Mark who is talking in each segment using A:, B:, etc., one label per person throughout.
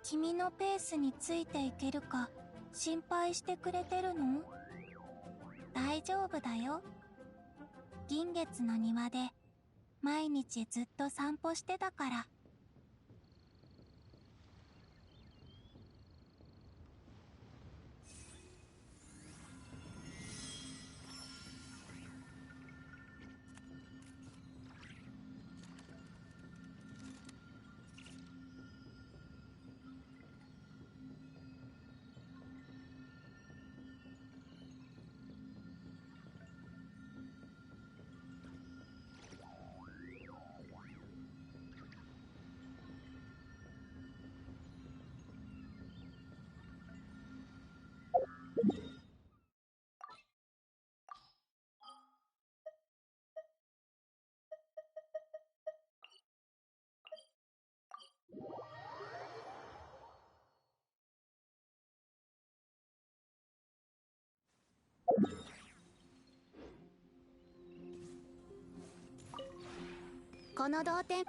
A: 君のペースについていけるか心配してくれてるの？大丈夫だよ。銀月の庭で毎日ずっと散歩してたから。この同点。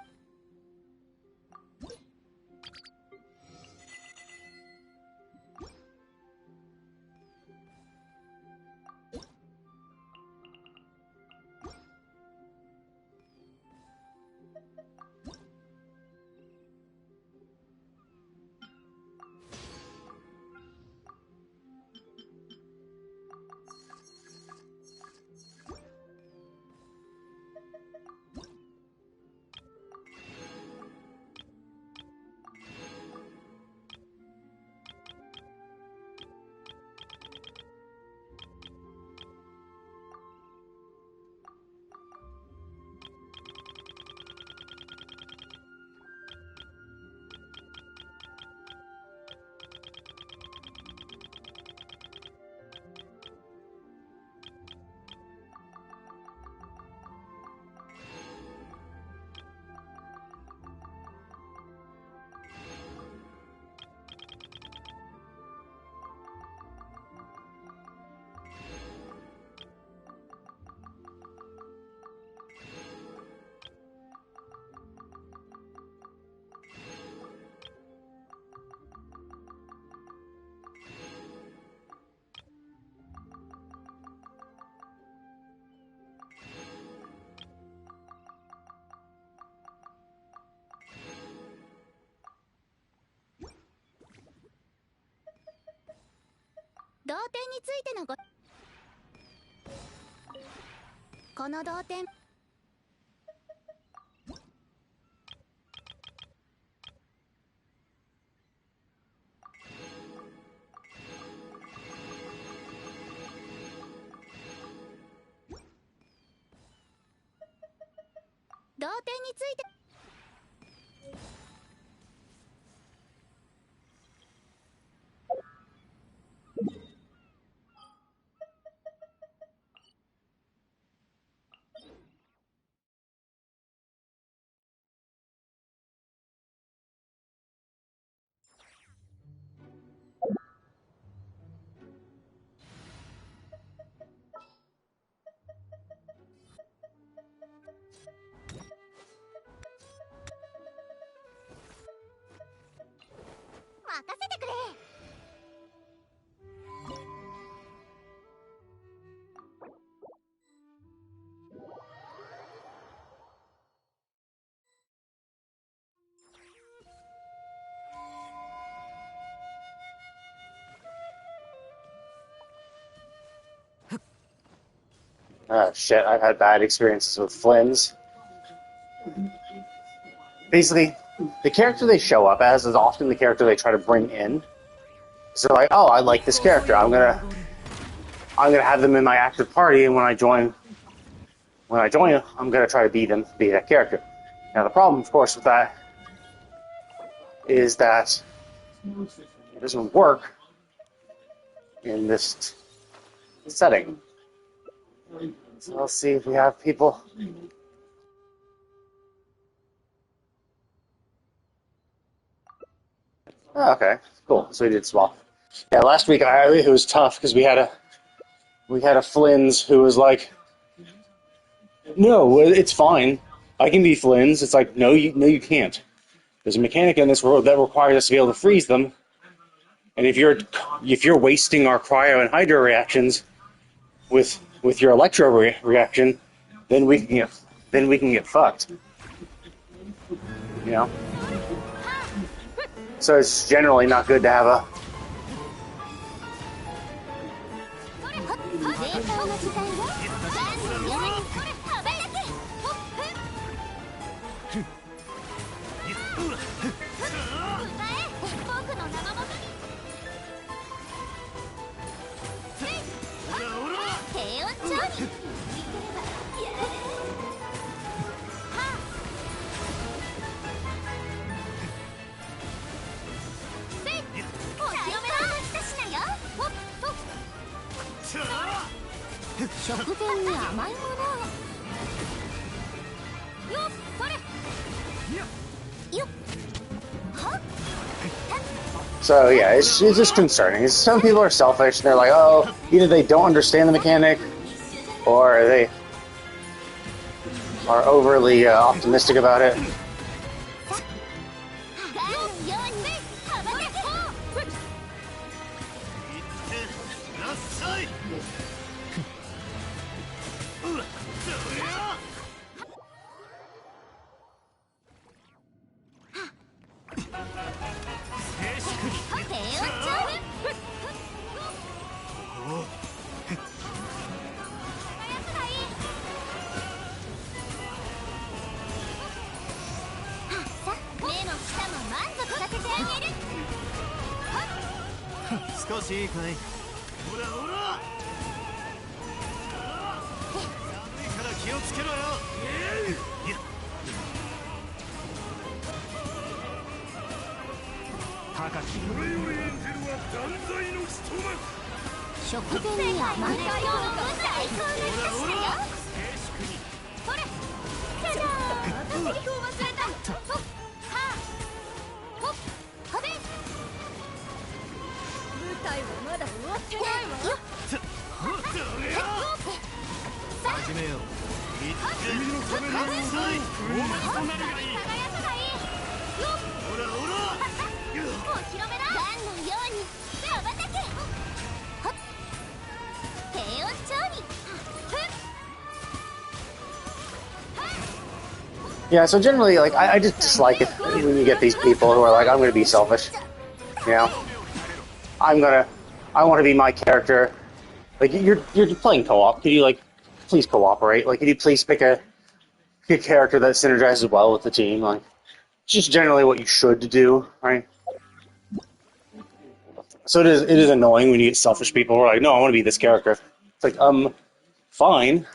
A: 同点についてのこの同点。同点について。任せてくれ。
B: Oh shit, I've had bad experiences with Flynn's. Basically, the character they show up as is often the character they try to bring in. So they're like, oh, I like this character. I'm gonna have them in my active party, and when I join it, I'm gonna try to be that character. Now the problem, of course, with that is that it doesn't work in this setting. So let's see if we have people. Oh, okay, cool. So we did swap. Yeah, last week it was tough because we had a Flynn's who was like, "No, it's fine. I can be Flynn's." It's like, no, you can't. There's a mechanic in this world that requires us to be able to freeze them. And if you're wasting our cryo and hydro reactions with your electro reaction, then we can get fucked. You know. So it's generally not good to have a. So yeah, it's just concerning. Some people are selfish and they're like, oh, either they don't understand the mechanic or they are overly optimistic about it. Yeah, so generally, like, I just dislike it when you get these people who are like, I'm going to be selfish. You know? I want to be my character. Like, you're playing co-op. Could you, like, please cooperate? Like, could you please pick a character that synergizes well with the team? Like, it's just generally what you should do, right? So it is annoying when you get selfish people who are like, no, I want to be this character. It's like, fine.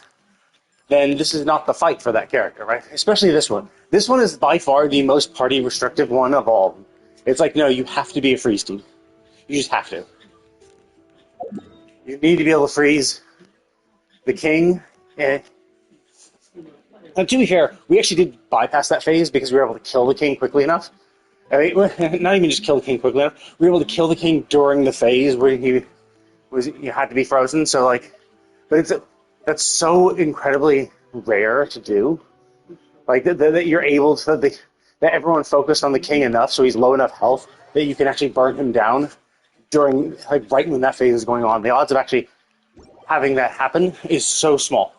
B: Then this is not the fight for that character, right? Especially this one. This one is by far the most party restrictive one of all. It's like, no, you have to be a freeze team. You just have to. You need to be able to freeze the king. And to be fair, we actually did bypass that phase because we were able to kill the king quickly enough. I mean, not even just kill the king quickly enough. We were able to kill the king during the phase where he had to be frozen. So like, but that's so incredibly rare to do. Like that you're able to that everyone focused on the king enough so he's low enough health that you can actually burn him down during like right when that phase is going on. The odds of actually having that happen is so small.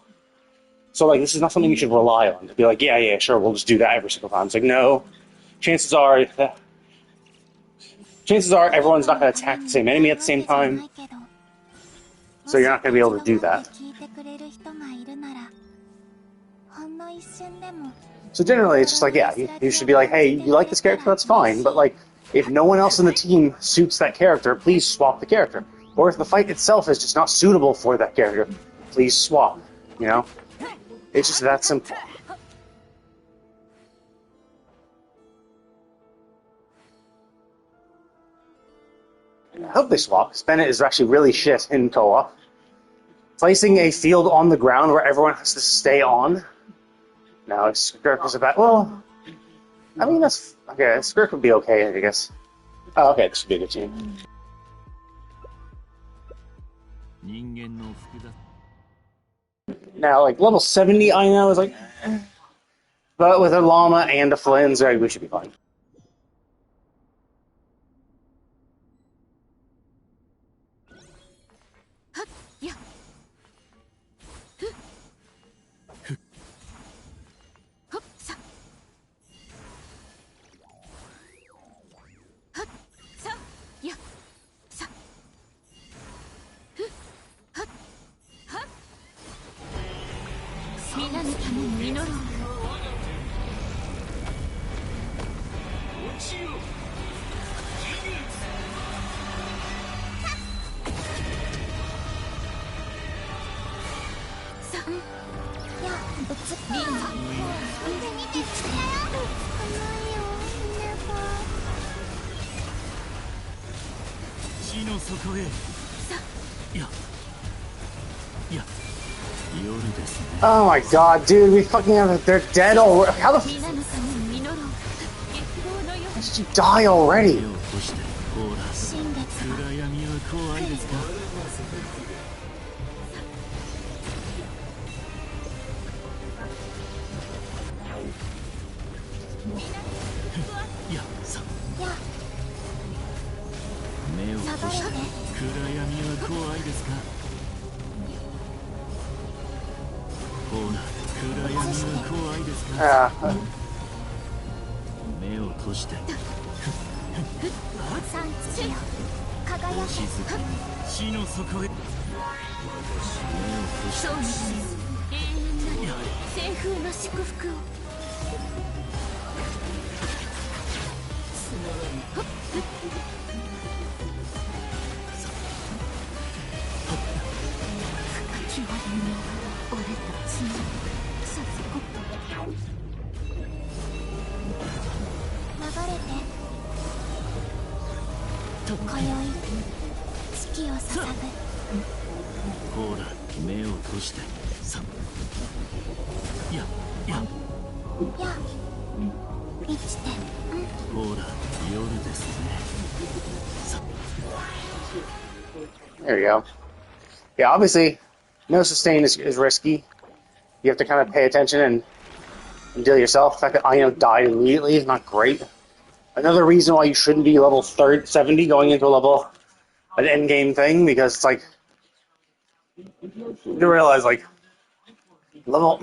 B: So like this is not something you should rely on to be like, yeah, sure, we'll just do that every single time. It's like no. Chances are everyone's not going to attack the same enemy at the same time. So you're not going to be able to do that. So generally, it's just like, yeah, you should be like, hey, you like this character, that's fine. But like, if no one else in the team suits that character, please swap the character. Or if the fight itself is just not suitable for that character, please swap. You know? It's just that simple. I hope they swap, because Bennett is actually really shit in co-op. Placing a field on the ground where everyone has to stay on. No, Skirk is about. Well, I mean, that's. Okay, Skirk would be okay, I guess. Oh, okay, this would be a good team. Now, like, level 70, I know, is like. But with a llama and a Flynn's, we should be fine.
C: 地の底へ。いや夜ですね。
B: Oh my god, dude, we fucking have. They're dead already. How the f
D: 皆のために実ろう。月光のよう
B: did she die already?
C: 目を閉して。ほら、
A: 新月が
C: 暗闇は怖いですか。いやさ
A: や
C: 目を閉して。
A: 流れて
C: 暗闇は怖いですか。ほら、暗闇は怖いですか。
B: Yeah.
C: 目を閉して。
A: 産地よ輝け。
C: 静かに地の底へ。目を閉して。
D: そうにし永遠なる清風の祝福を。深きは俺たちのさすこと
A: 流れて今宵月を捧ぐ。
C: ほら、目を閉して。さいや
A: や生きて。
C: ほら、夜ですね。さ
B: There you go. Yeah, obviously, no sustain is risky. You have to kind of pay attention and deal yourself. The fact that Aino died immediately is not great. Another reason why you shouldn't be level 70 going into an end game thing, because it's like you realize like level.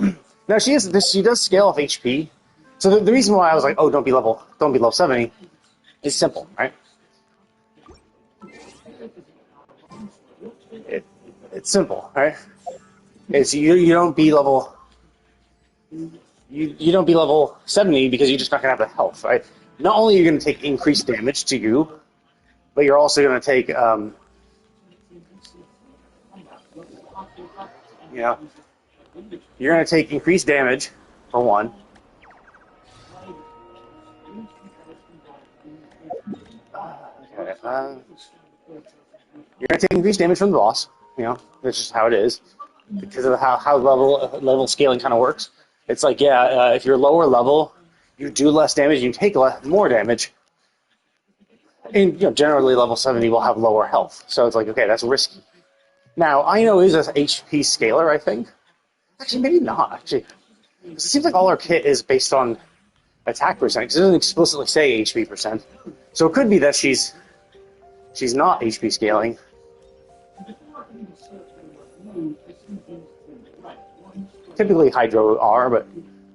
B: Now she does scale off HP. So the reason why I was like, oh, don't be level 70 is simple, right? It's simple, right? It's you don't be level you don't be level 70 because you're just not gonna have the health, right? Not only are you gonna take increased damage to you, but you're also gonna take you're gonna take increased damage for one. Okay, you're gonna take increased damage from the boss. That's just how it is because of how level scaling kind of works. It's like, if you're lower level, you do less damage, you take more damage. And generally level 70 will have lower health, so it's like, okay, that's risky. Now, Aino is an HP scaler, I think. Actually, maybe not. Actually, because it seems like all her kit is based on attack percent. Because it doesn't explicitly say HP percent, so it could be that she's not HP scaling. Typically Hydro are, but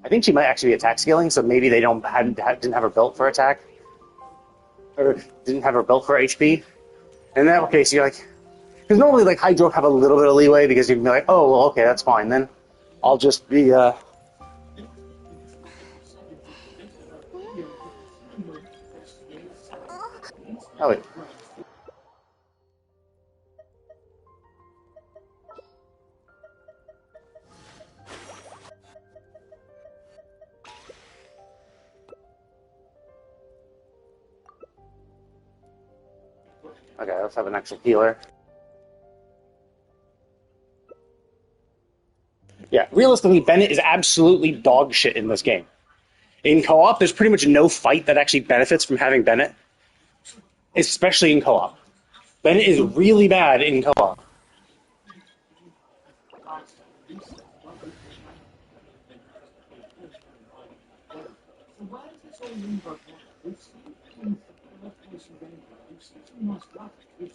B: I think she might actually be attack scaling, so maybe they didn't have her built for attack, or didn't have her built for HP. In that case, you're like, because normally like Hydro have a little bit of leeway because you can be like, oh well, okay, that's fine then. I'll just be oh wait. Okay, let's have an actual healer. Yeah, realistically, Bennett is absolutely dog shit in this game. In co-op, there's pretty much no fight that actually benefits from having Bennett, especially in co-op. Bennett is really bad in co-op.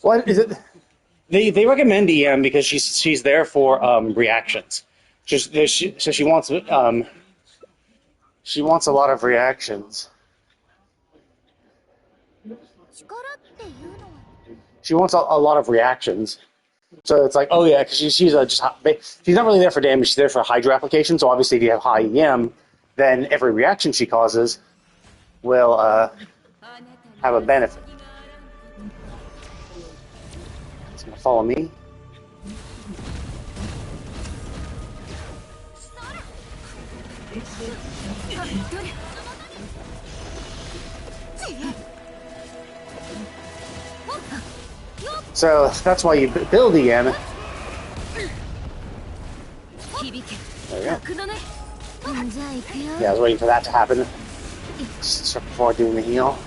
B: What is it? They recommend EM because she's there for reactions. So she wants a lot of reactions. She wants a lot of reactions. So it's like, oh yeah, because she's not really there for damage. She's there for Hydra application. So obviously, if you have high EM, then every reaction she causes will have a benefit. It's gonna follow me. So that's why you build EM. There you go. Yeah, I was waiting for that to happen just before doing the heal.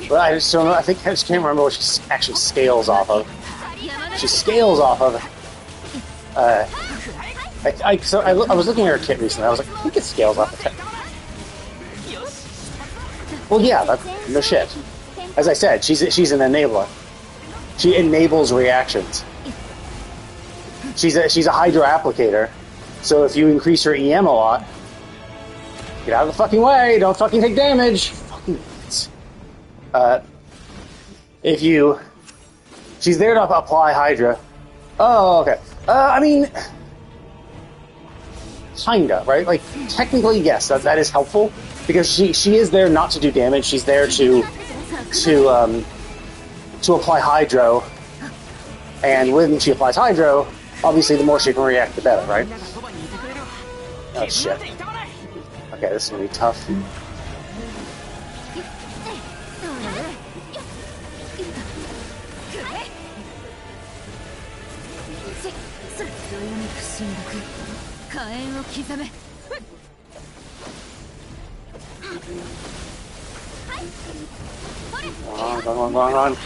B: But I just don't know. I just can't remember what she actually scales off of. She scales off of. I was looking at her kit recently. I was like, I think it scales off of tech. Well, yeah, no shit. As I said, she's an enabler. She enables reactions. She's a hydro applicator. So if you increase her EM a lot, get out of the fucking way. Don't fucking take damage. Fucking idiots. She's there to apply Hydra. Oh, okay. I mean, kinda, right? Like, technically, yes, that is helpful, because she is there not to do damage. She's there to apply Hydro, and when she applies Hydro, obviously the more she can react, the better, right? Oh, shit. Okay, this is gonna be tough. Run.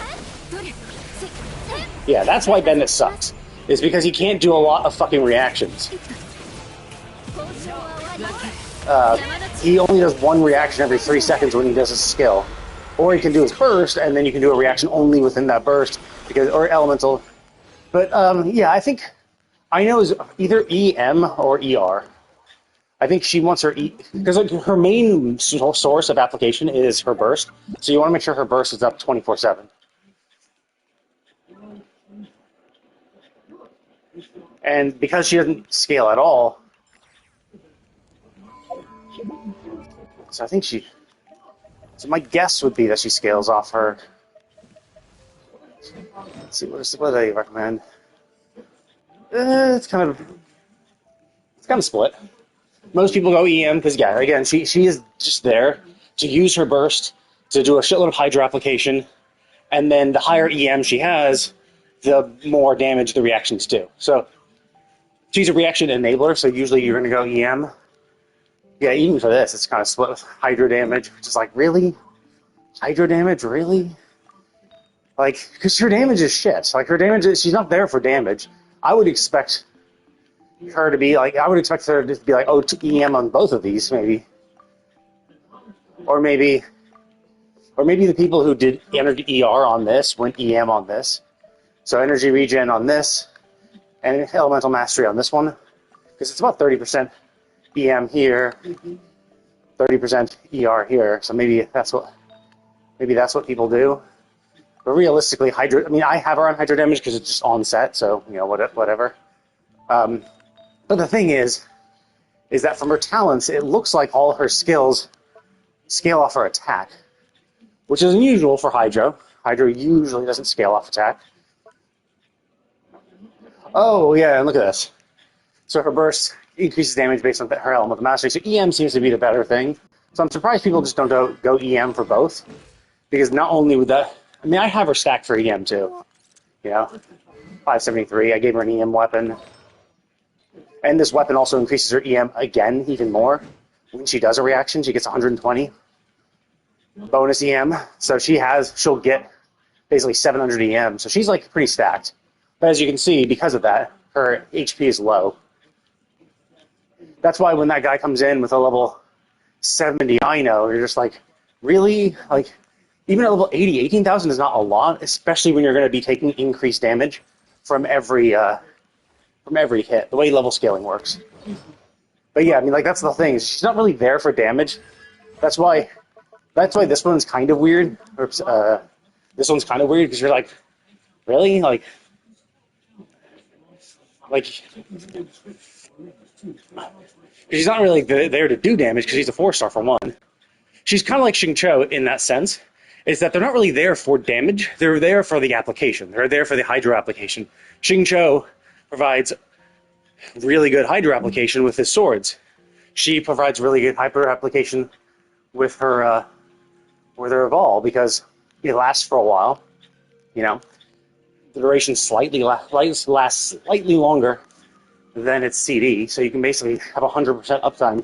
B: Yeah, that's why Bennett sucks. Is because he can't do a lot of fucking reactions. He only does one reaction every 3 seconds when he does his skill. Or he can do his burst, and then you can do a reaction only within that burst, or elemental. But, yeah, I think I know is either EM or ER. I think she wants her because like, her main source of application is her burst, so you want to make sure her burst is up 24/7. And because she doesn't scale at all, so I think so my guess would be that she scales off her. Let's see, what do they recommend? It's kind of split. Most people go EM because, yeah, again, she is just there to use her burst to do a shitload of Hydra application, and then the higher EM she has, the more damage the reactions do. So she's a reaction enabler, so usually you're going to go EM. Yeah, even for this, it's kind of split with Hydra damage, which is like, really? Hydra damage? Really? Like, because her damage is shit. Like, she's not there for damage. I would expect her to be like, oh, EM on both of these, maybe. Or maybe the people who did energy ER on this went EM on this. So energy regen on this, and elemental mastery on this one. Because it's about 30% EM here, 30% ER here. So maybe that's what people do. But realistically, Hydra, I mean, I have her on Hydra damage because it's just on set, so, you know, whatever. But the thing is that from her talents, it looks like all her skills scale off her attack, which is unusual for Hydra. Hydra usually doesn't scale off attack. Oh, yeah, and look at this. So her burst increases damage based on her elemental mastery, so EM seems to be the better thing. So I'm surprised people just don't go EM for both, because not only would that... I mean, I have her stacked for EM, too. You know? 573, I gave her an EM weapon. And this weapon also increases her EM again, even more. When she does a reaction, she gets 120 bonus EM. So she'll get basically 700 EM. So she's like pretty stacked. But as you can see, because of that, her HP is low. That's why when that guy comes in with a level 70 Ino, you're just like, really? Like, even at level 80, 18,000 is not a lot, especially when you're going to be taking increased damage from every hit, the way level scaling works. But yeah, I mean, like, that's the thing. She's not really there for damage. That's why this one's kind of weird. This one's kind of weird, because you're like, really? She's not really there to do damage because she's a 4-star for one. She's kind of like Xingqiu in that sense, is that they're not really there for damage. They're there for the application. They're there for the Hydro application. Xingqiu provides really good Hydro application with his swords. She provides really good Hyper application with her Evolve because it lasts for a while. You know, the duration lasts slightly longer than its CD, so you can basically have 100% uptime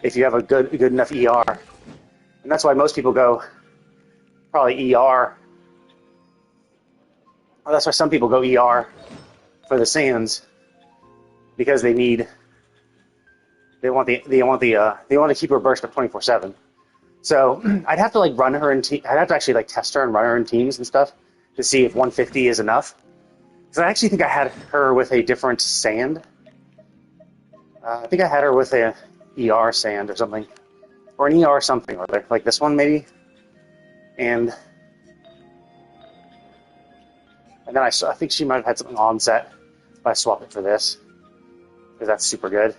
B: if you have a good enough ER. And that's why most people go probably ER. Well, that's why some people go ER for the Sands, because they want to keep her burst up 24/7. So I'd have to like run her in I'd have to actually like test her and run her in teams and stuff to see if 150 is enough. Because I actually think I had her with a different Sand. I think I had her with a ER Sand or something, or an ER something, or like this one maybe. And then I think she might have had something on set if I swap it for this, because that's super good.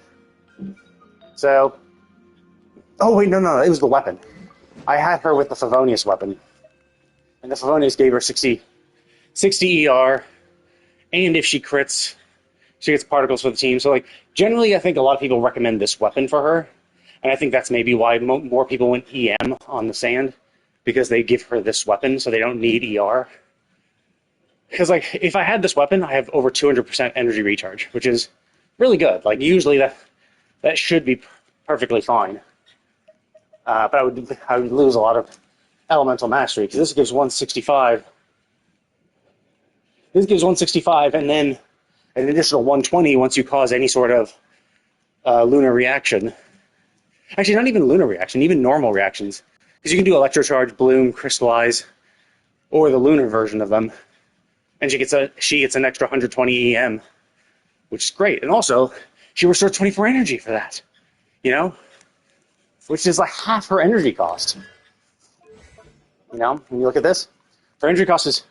B: So, oh wait, no, it was the weapon. I had her with the Favonius weapon, and the Favonius gave her 60 ER, and if she crits, she gets particles for the team. So, like, generally, I think a lot of people recommend this weapon for her, and I think that's maybe why more people went EM on the Sand, because they give her this weapon, so they don't need ER. Because, like, if I had this weapon, I have over 200% energy recharge, which is really good. Like, usually that should be perfectly fine. But I would lose a lot of elemental mastery, because this gives 165. This gives 165, and then an additional 120 once you cause any sort of lunar reaction. Actually, not even lunar reaction, even normal reactions. Because you can do electrocharge, bloom, crystallize, or the lunar version of them. And she gets an extra 120 EM, which is great. And also, she restores 24 energy for that. You know? Which is like half her energy cost. You know, when you look at this, her energy cost is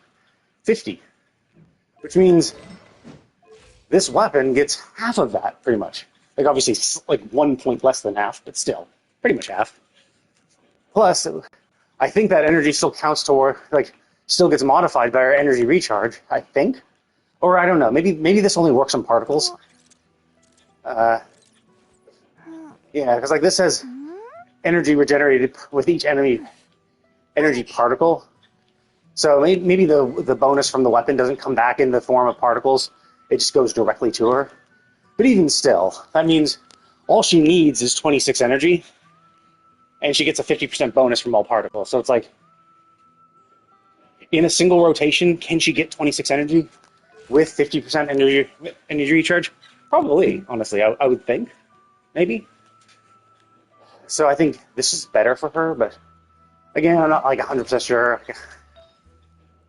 B: 50. Which means this weapon gets half of that, pretty much. Like, obviously, like 1 point less than half, but still, pretty much half. Plus, I think that energy still counts toward, like, still gets modified by our energy recharge, I think. Or I don't know, maybe this only works on particles. Yeah, because like this says energy regenerated with each enemy energy particle. So maybe the bonus from the weapon doesn't come back in the form of particles. It just goes directly to her. But even still, that means all she needs is 26 energy, and she gets a 50% bonus from all particles. So it's like, in a single rotation, can she get 26 energy with 50% energy recharge? Probably, honestly, I would think. Maybe. So I think this is better for her, but again, I'm not like 100% sure.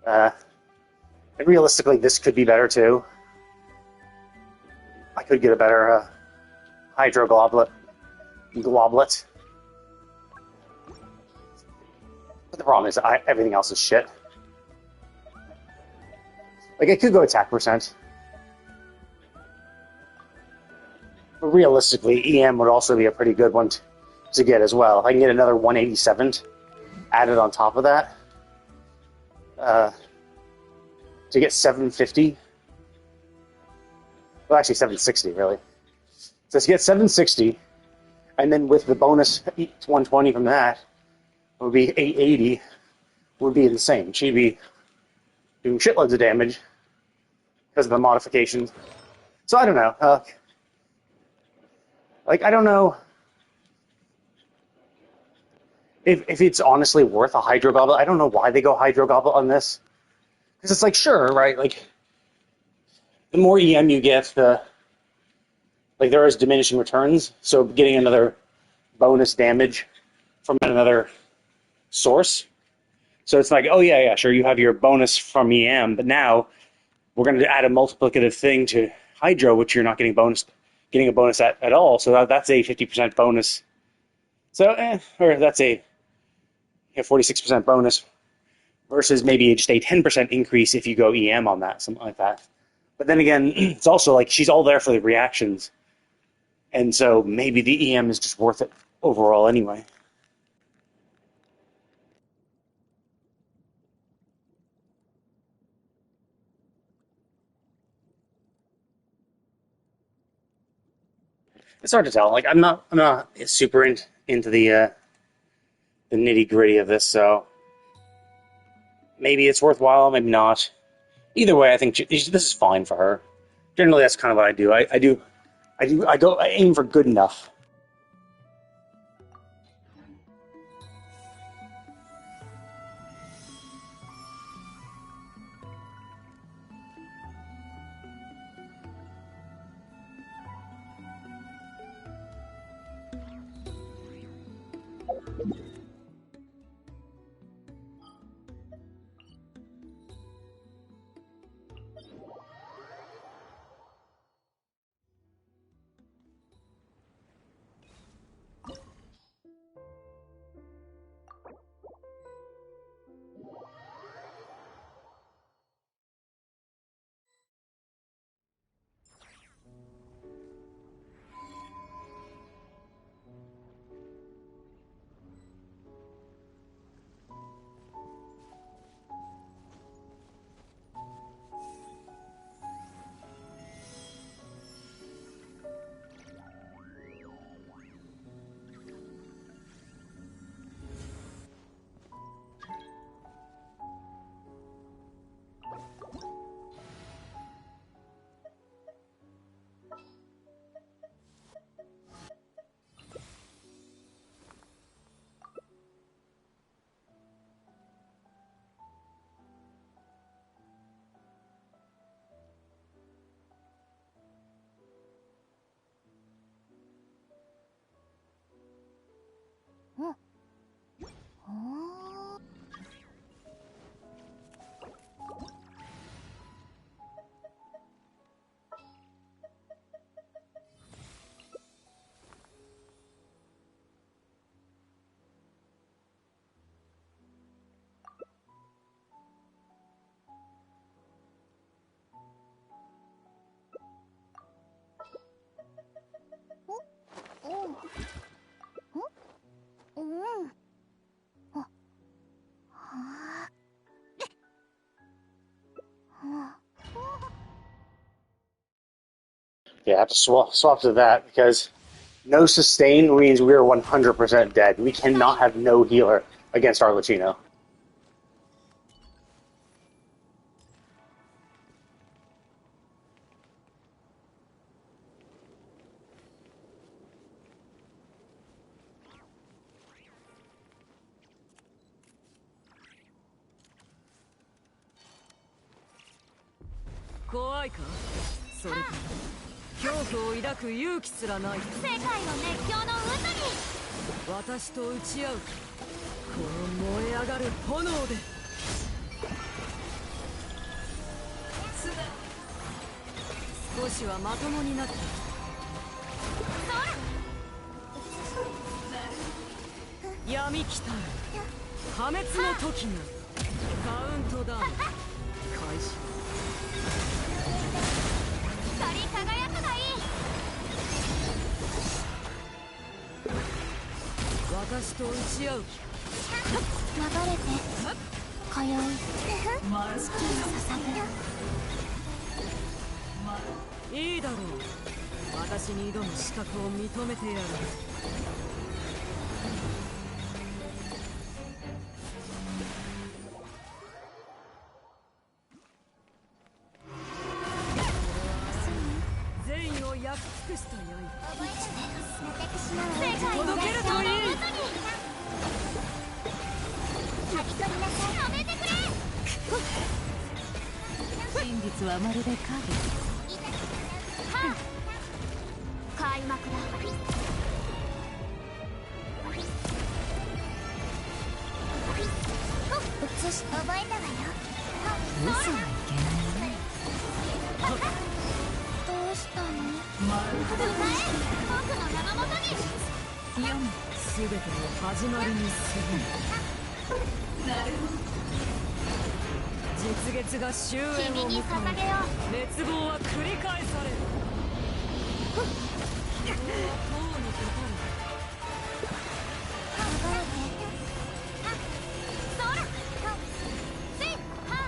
B: And realistically, this could be better too. I could get a better Hydro Globlet. But the problem is everything else is shit. Like, it could go attack percent. But realistically, EM would also be a pretty good one to get as well. If I can get another 187 added on top of that, to get 750. Well, actually 760, really. So to get 760, and then with the bonus 120 from that, it would be 880, would be insane. She'd be doing shitloads of damage because of the modifications. So I don't know. I don't know if it's honestly worth a Hydro Goblet. I don't know why they go Hydro Goblet on this. Because it's like, sure, right? Like, the more EM you get, there is diminishing returns. So getting another bonus damage from another source. So it's like, oh yeah, sure, you have your bonus from EM, but now we're going to add a multiplicative thing to Hydro, which you're not getting a bonus at all. So that's a 50% bonus. So, or that's a 46% bonus versus maybe just a 10% increase if you go EM on that, something like that. But then again, it's also like she's all there for the reactions, and so maybe the EM is just worth it overall anyway. It's hard to tell. Like I'm not super into the nitty gritty of this, so maybe it's worthwhile, maybe not. Either way, I think this is fine for her. Generally, that's kind of what I do. I aim for good enough. Yeah, I have to swap to that because no sustain means we're 100% dead. We cannot have no healer against our Latino.
E: 実月が終焉を迎え、
D: 君に捧げよう。
E: 滅亡は繰り返される。これは塔にかかる。
D: そらせいは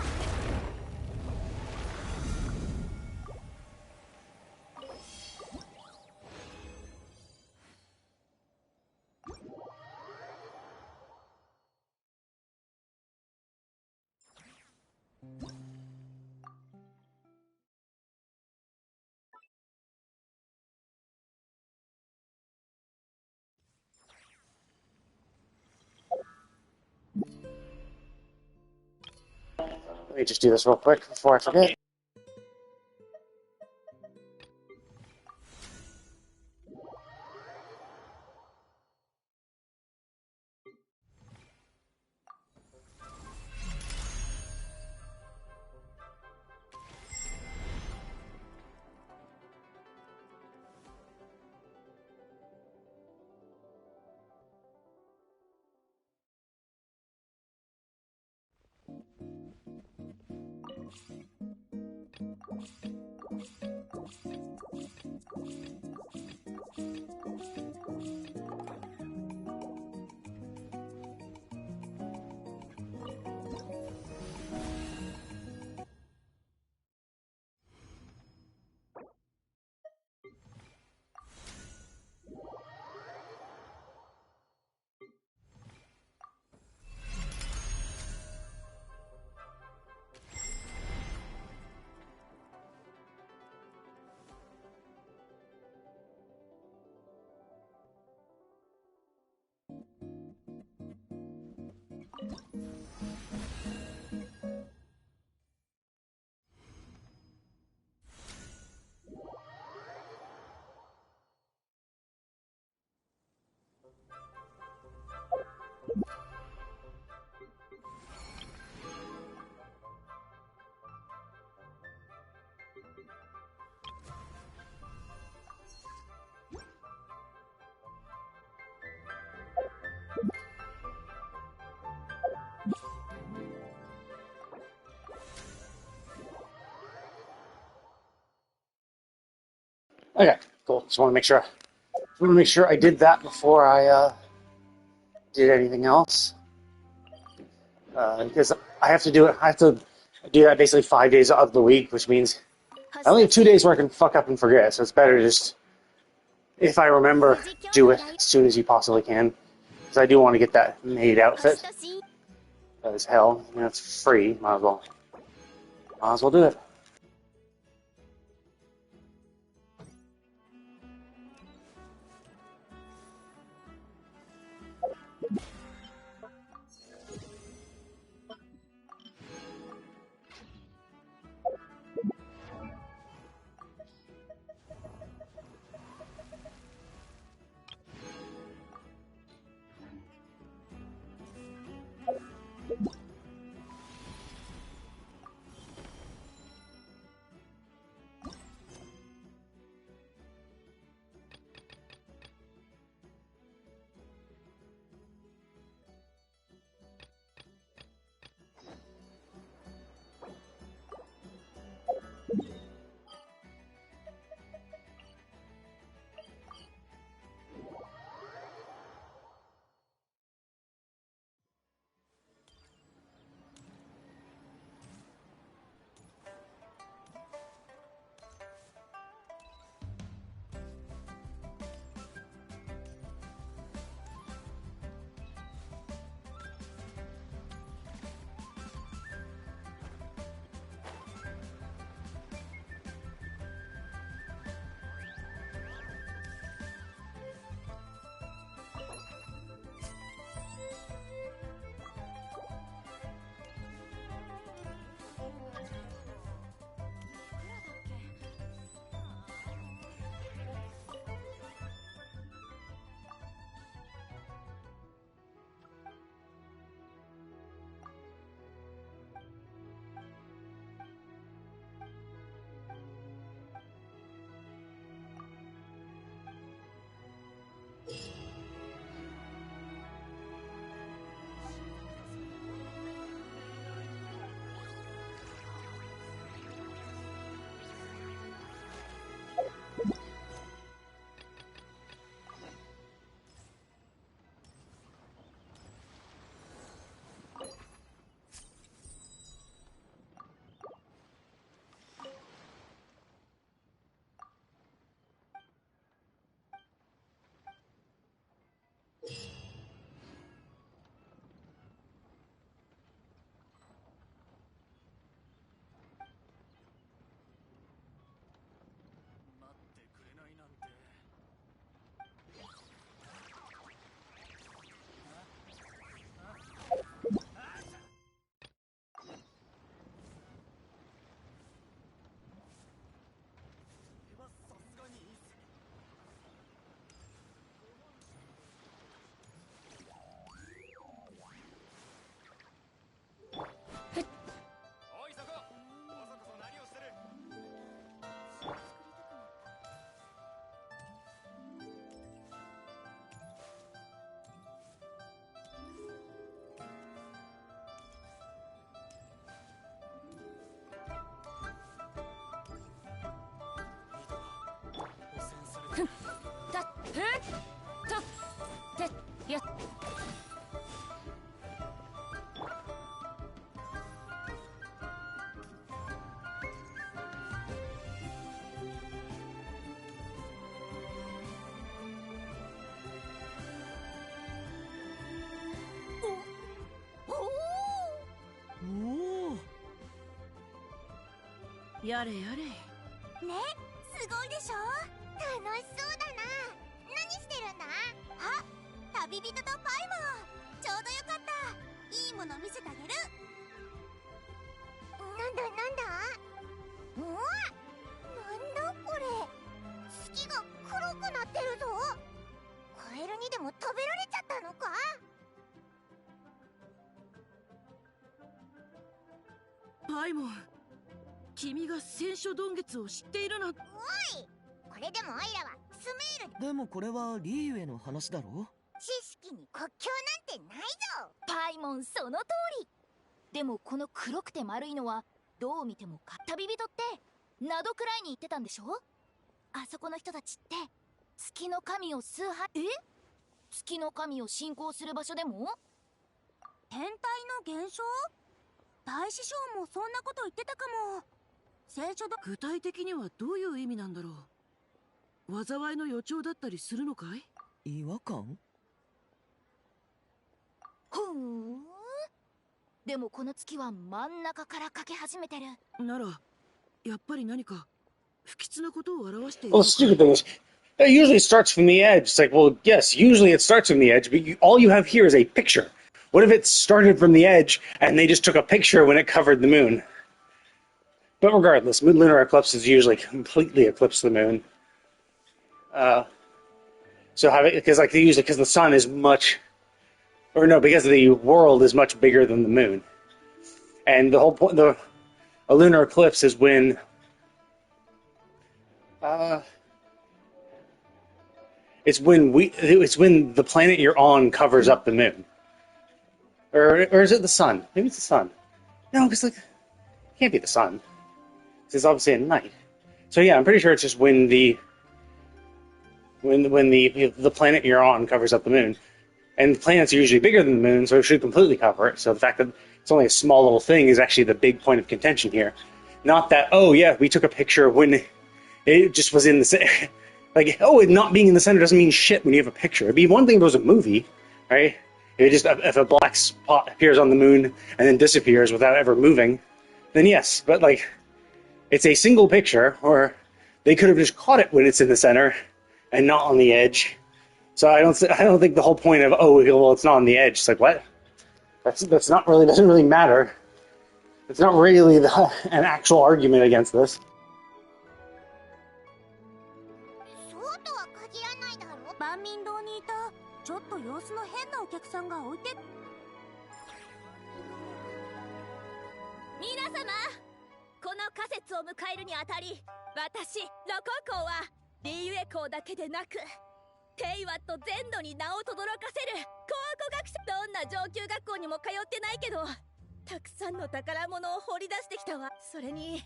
B: Let me just do this real quick before I forget. Okay, cool. Just want to make sure I did that before I did anything else. Because I have to do it. I have to do that basically 5 days of the week, which means I only have 2 days where I can fuck up and forget. So it's better to just, if I remember, do it as soon as you possibly can. Because I do want to get that maid outfit. As hell, you know, it's free. Might as well do it.
E: たってや
C: おお、やれやれ。
A: ね、すごいでしょ。楽しそうだな。何してるんだ？あ、旅人とパイモン。ちょうどよかった。いいもの見せてあげる。なんだなんだ？なんだこれ。月が黒くなってるぞ。カエルにでも食べられちゃったのか？
C: パイモン、君が戦書曇月を知っているなんて。
A: おい、これでもオイラはスメール。
F: でもこれはリーユへの話だろ。
A: 知識に国境なんてないぞ。
G: パイモン、その通り。でもこの黒くて丸いのはどう見ても旅人ってナドくらいに言ってたんでしょ。あそこの人たちって月の神を崇拝、月の神を信仰する場所でも
A: 天体の現象？大師匠もそんなこと言ってたかも。聖書ど
C: 具体的にはどういう意味なんだろう。災いの予兆だったりするのかい？
F: 違和感？
G: ふーん。でもこの月は真ん中からかけ始めてる。
C: ならやっぱり何か不吉なことを表している
B: Well,
C: の
B: the
C: か。
B: stupid thing is, it usually starts from the edge. It's like, well, yes, usually it starts from the edge, but all you have here is a picture. What if it started from the edge and they just took a picture when it covered the moon? But regardless, lunar eclipses usually completely eclipse the moon. So having, because like they usually, because the sun is much, or no, because the world is much bigger than the moon, and the whole point, a lunar eclipse is when it's when the planet you're on covers up the moon, or is it the sun? Maybe it's the sun. No, because like it can't be the sun. It's obviously at night. So yeah, I'm pretty sure it's just when the planet you're on covers up the moon, and the planets are usually bigger than the moon, so it should completely cover it. So the fact that it's only a small little thing is actually the big point of contention here. Not that, oh yeah, we took a picture when it just was in the center. Like, oh, it not being in the center doesn't mean shit when you have a picture. It'd be one thing if it was a movie, right? If a black spot appears on the moon and then disappears without ever moving, then yes. But like, it's a single picture, or they could have just caught it when it's in the center and not on the edge. So I don't think the whole point of, oh well, it's not on the edge. It's like, what? That's not really, doesn't really matter. It's not really an actual argument against this.
A: そうとは限らないだろ。万民堂にいたちょっと様子の変なお客さんが置いて。
G: 皆様、この仮説を迎えるにあたり、私ロコ校はリーユエ校だけでなくテイワット全土に名を轟かせる考古学者。どんな上級学校にも通ってないけどたくさんの宝物を掘り出してきたわ。それに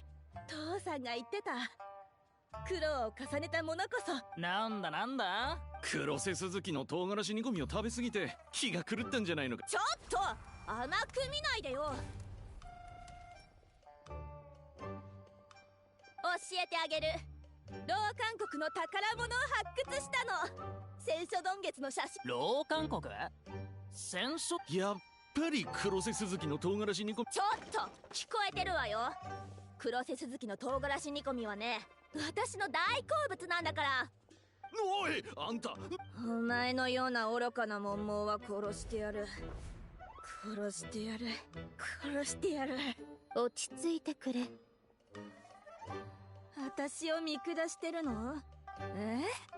G: 父さんが言ってた苦労を重ねたものこそ。
C: なんだ黒瀬鈴木の唐辛子煮込みを食べすぎて気が狂ったんじゃないのか。
G: ちょっと甘く見ないでよ。教えてあげる。老韓国の宝物を発掘したの。戦書曇月の写真。
C: 老韓国？戦書？やっぱり黒瀬鈴木の唐辛子煮込み。
G: ちょっと聞こえてるわよ。黒瀬鈴木の唐辛子煮込みはね、私の大好物なんだから。
C: おい、あんた。
G: お前のような愚かな文盲は殺してやる。殺してやる。殺してやる。
A: 落ち着いてくれ。
G: 私を見下してるの？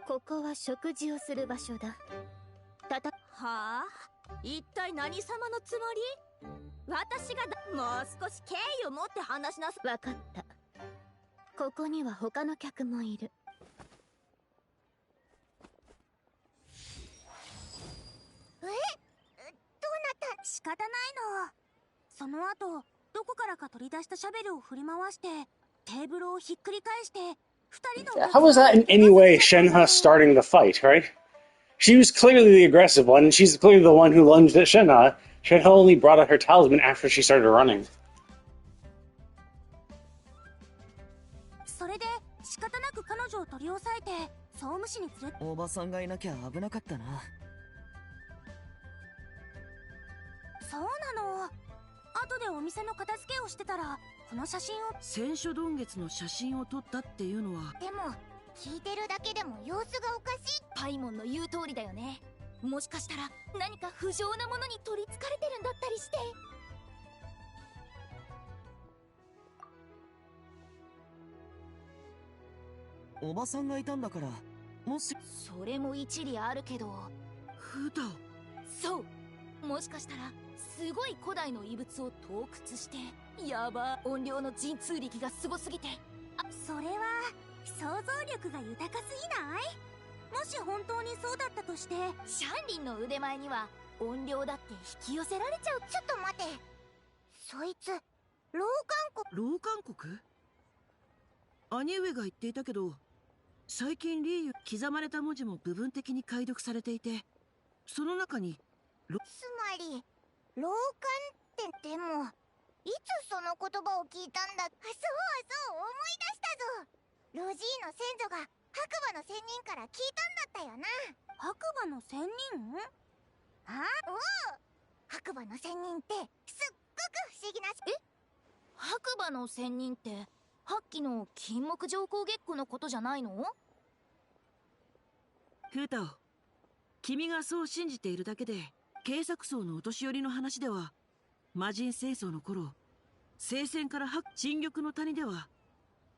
A: ここは食事をする場所だ。
G: はあ？一体何様のつもり？私がもう少し敬意を持って話しなさい。
A: わかった。ここには他の客もいる。どうなった？仕方ないの。その後どこからか取り出したシャベルを振り回してテーブルをひっくり返して
B: How was that in any way Shenhe starting the fight, right? She was clearly the aggressive one, and she's clearly the one who lunged at Shenhe. Shenhe only brought out her talisman after she started running.
A: それで仕方なく彼女を取り押さえて総務士に連れ。
F: おばさんがいなきゃ危なかったな。
A: そうなの。後でお店の片付けをしてたらこの写真を。
E: 戦書曇月の写真を撮ったっていうのは。
G: でも聞いてるだけでも様子がおかしい。パイモンの言う通りだよね。もしかしたら何か不浄なものに取りつかれてるんだったりして。
F: おばさんがいたんだから、もし。
G: それも一理あるけど。
E: フータオ。
G: そう、もしかしたらすごい古代の遺物を盗掘して、やば音量の神通力がすごすぎて。
A: それは想像力が豊かすぎない？もし本当にそうだったとして、
G: シャンリンの腕前には音量だって引き寄せられちゃう。ちょっと待て、そいつ老韓国。
E: 老韓国？兄上が言っていたけど、最近リーユ刻まれた文字も部分的に解読されていて、その中に
G: つまり老韓って。でもいつその言葉を聞いたんだ。そうそう、思い出したぞ。ロジーの先祖が白馬の仙人から聞いたんだったよな。
A: 白馬の仙人？
G: あおう、白馬の仙人ってすっごく不思議な。白馬の仙人ってさっきの金木上皇月光のことじゃないの？
E: フータオ、君がそう信じているだけで、警察層のお年寄りの話では、魔人戦争の頃、聖戦から陳玉の谷では、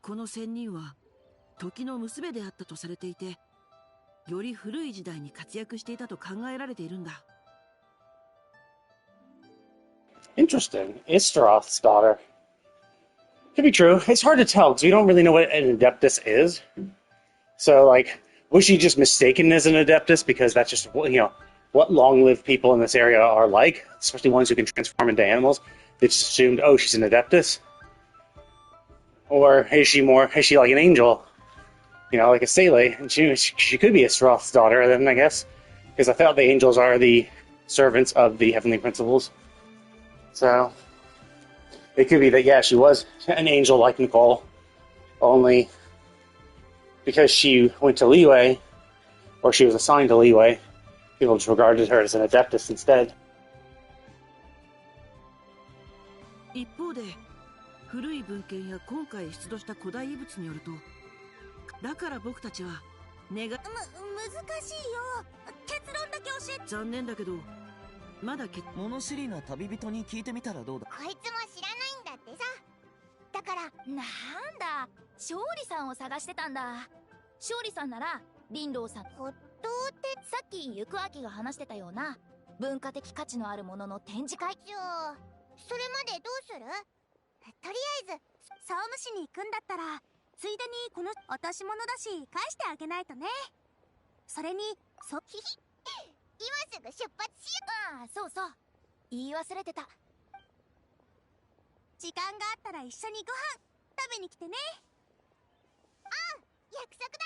E: この仙人は時の娘であったとされていて、より古い時代に活躍していたと考えられているんだ。
B: Interesting. Istaroth's daughter. Could be true. It's hard to tell because we don't really know what an Adeptus is. So, like, was she just mistaken as an Adeptus because that's just, what long-lived people in this area are like, especially ones who can transform into animals? They just assumed, oh, she's an Adeptus? Or is she like an angel? Like a Sele, and she could be Istaroth's daughter then, I guess. Because I thought the angels are the servants of the heavenly principles. So, it could be that, yeah, she was an angel like Nicole, only because she went to Liyue, or she was assigned to Liyue, people just regarded her as an Adeptus instead.
E: 一方で、古い文献や今回出土した古代遺物によると、だから僕たちは難しいよ。
A: 結論だけ教えて。
E: 残念だけど、まだ
F: 物知りな旅人に聞いてみたらどうだ。
G: こいつも知らないんだってさ。だからなんだ、勝利さんを探してたんだ。勝利さんなら林道さん。骨董ってさっき行明が話してたような文化的価値のあるものの展示会。じゃあそれまでどうする？とりあえず
A: 総務士に行くんだったらついでにこの落とし物だし返してあげないとね。それに
G: 今すぐ出発しよう。ああ、そうそう、言い忘れてた。
A: 時間があったら一緒にご飯食べに来てね。
G: ああ、約束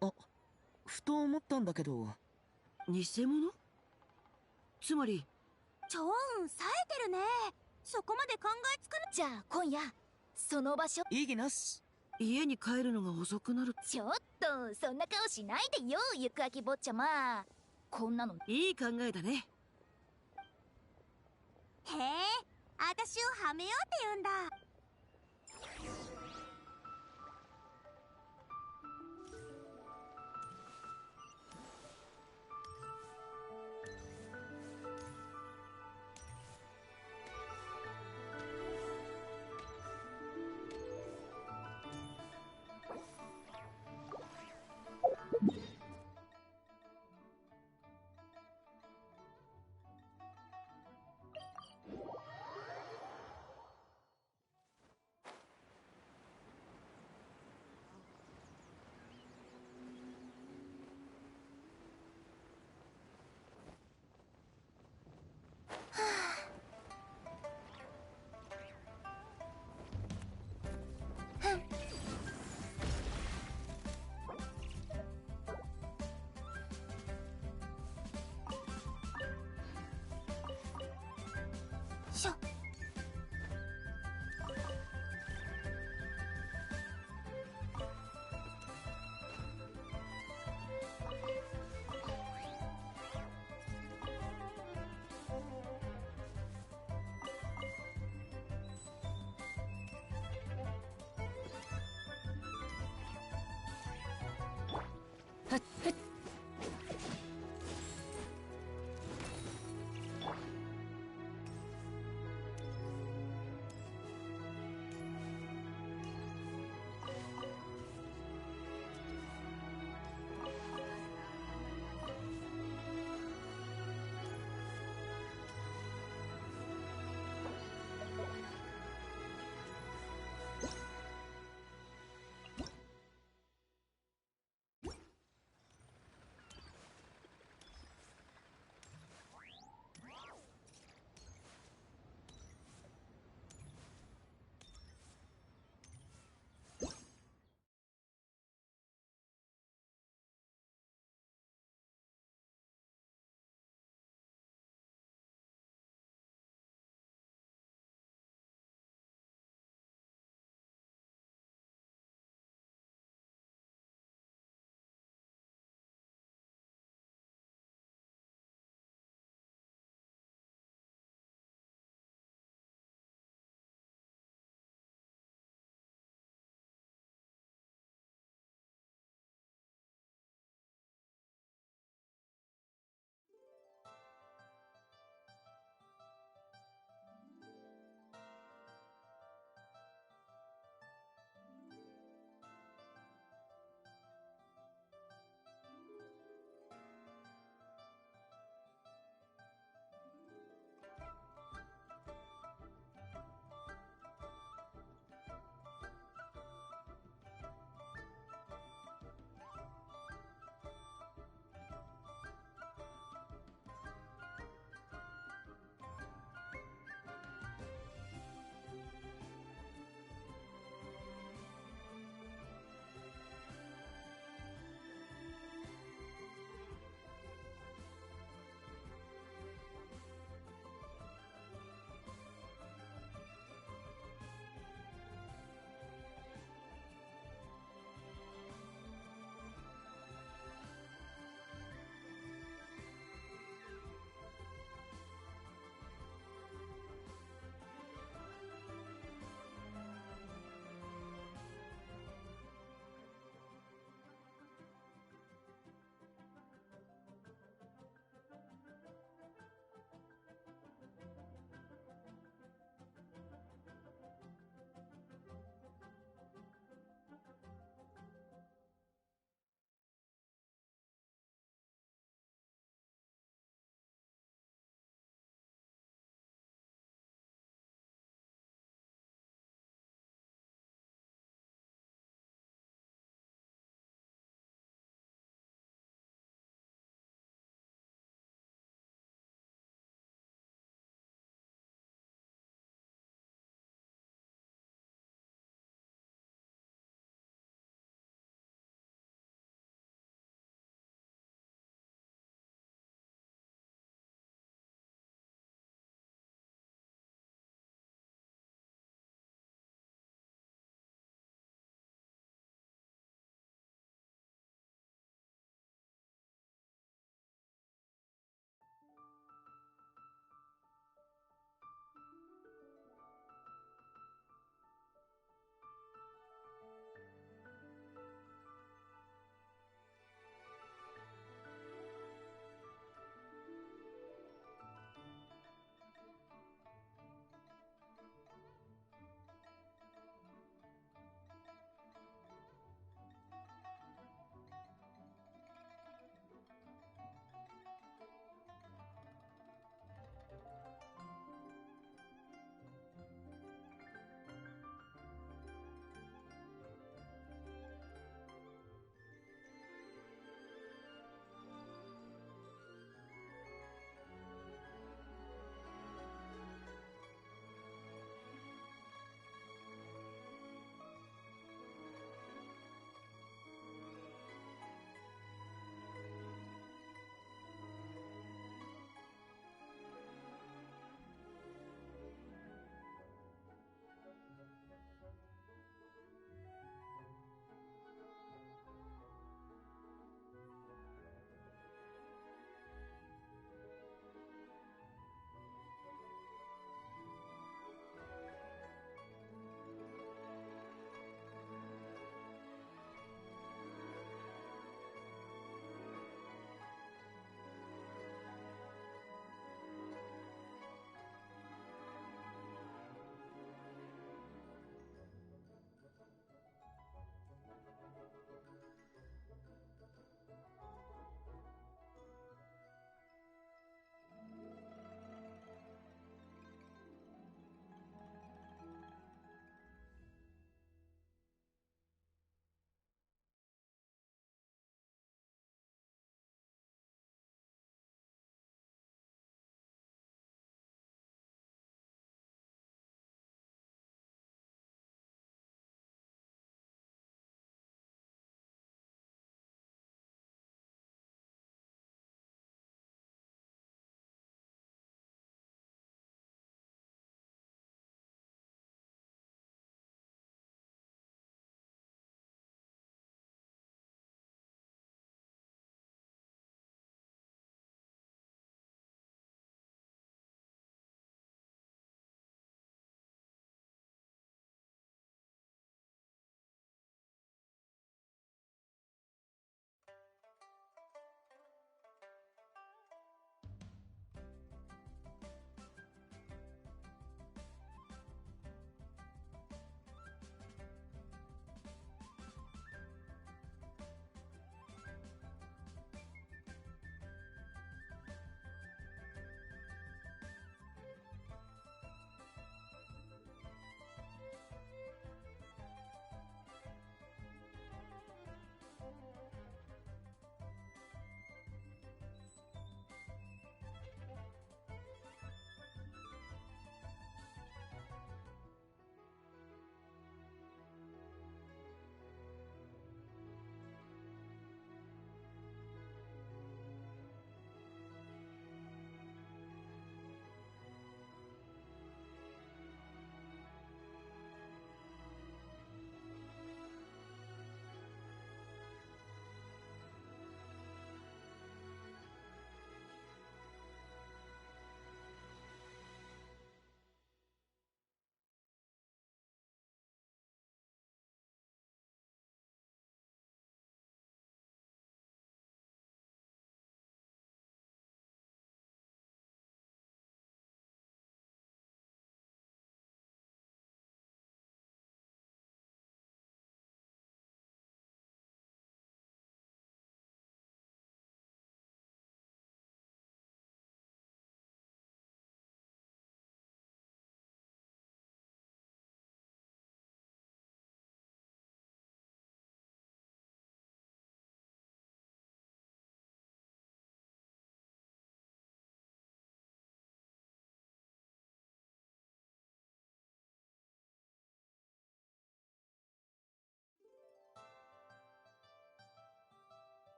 G: だ。
F: あ、ふと思ったんだけど。
E: 偽物？つまり
A: 超運冴えてるね。そこまで考えつかない。
G: じゃあ今夜その場所。
F: 異議なし。
E: 家に帰るのが遅くなる。
G: ちょっとそんな顔しないでよ、行明坊ちゃま。こんなの
E: いい考えだね。
A: へえ、私をはめようって言うんだ。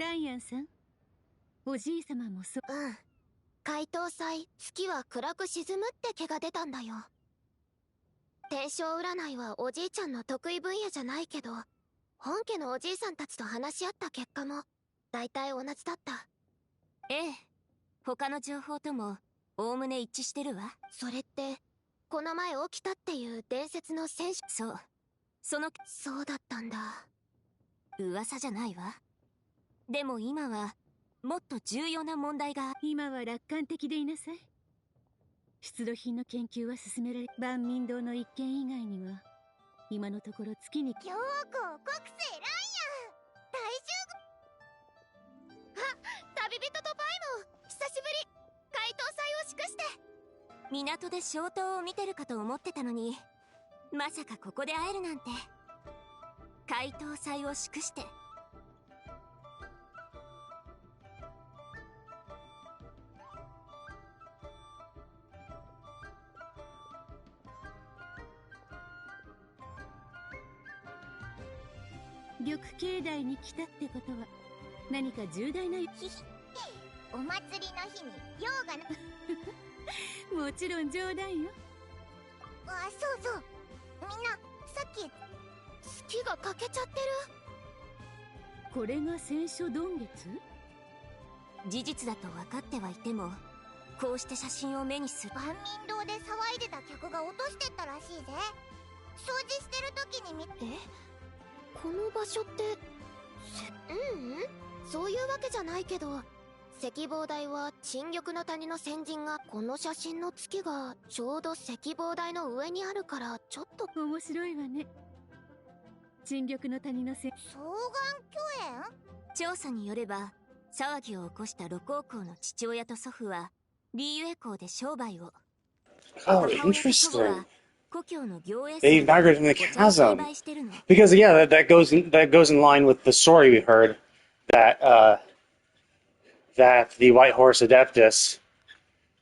D: ライアンさん、おじい様もそう。
H: うん。解凍祭、月は暗く沈むって毛が出たんだよ。天正占いはおじいちゃんの得意分野じゃないけど、本家のおじいさんたちと話し合った結果も大体同じだった。
G: ええ、他の情報ともおおむね一致してるわ。
H: それってこの前起きたっていう伝説の戦士。
G: そう、
H: そうだったんだ。
G: 噂じゃないわ。でも今はもっと重要な問題が。
D: 今は楽観的でいなさい。出土品の研究は進められ、万民堂の一件以外には今のところ月に。
H: 強行国生ライアン、大丈夫。あ、旅人とパイも久しぶり。解凍祭を祝して。
G: 港で消灯を見てるかと思ってたのに、まさかここで会えるなんて。解凍祭を祝して。
D: 玉境内に来たってことは何か重大な。
H: お祭りの日に用がな。
D: もちろん冗談よ。
H: あ、そうそう。みんなさっき月が欠けちゃってる。
D: これが戦書曇月？
G: 事実だと分かってはいても、こうして写真を目にする。
H: 万民堂で騒いでた客が落としてったらしいぜ。掃除してる時にこの場所ってそういうわけじゃないけど、石棒台は陳玉の谷の先人が、この写真の月がちょうど石棒台の上にあるからちょっと
D: 面白いわね。陳玉の谷の
H: 双眼鏡園。
G: 調査によれば、騒ぎを起こした六王公の父親と祖父はリーユエ港で商売を。
B: Oh,
G: 母親と祖母
B: interesting.
G: は故郷の行営
B: They
G: 層
B: migrated from
G: で
B: the
G: お茶を栽
B: chasm
G: 培してるの。
B: because yeah, that goes in line with the story we heard that that the White Horse Adeptus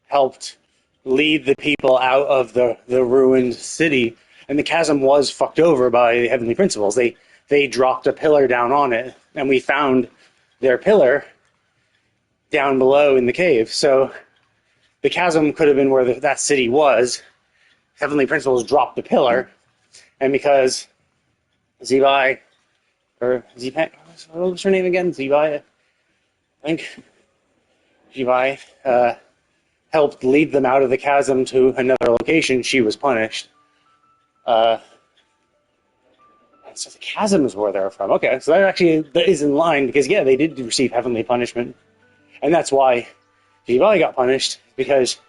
B: helped lead the people out of the ruined city, and the chasm was fucked over by the Heavenly Principles. They dropped a pillar down on it, and we found their pillar down below in the cave. So the chasm could have been where that city was. Heavenly Principles dropped the pillar, and because Zebai, or Zebai, what was her name again? Zebai, I think. Zebai helped lead them out of the chasm to another location. She was punished. So the chasm is where they're from. Okay, so that is in line because yeah, they did receive heavenly punishment, and that's why Zebai got punished because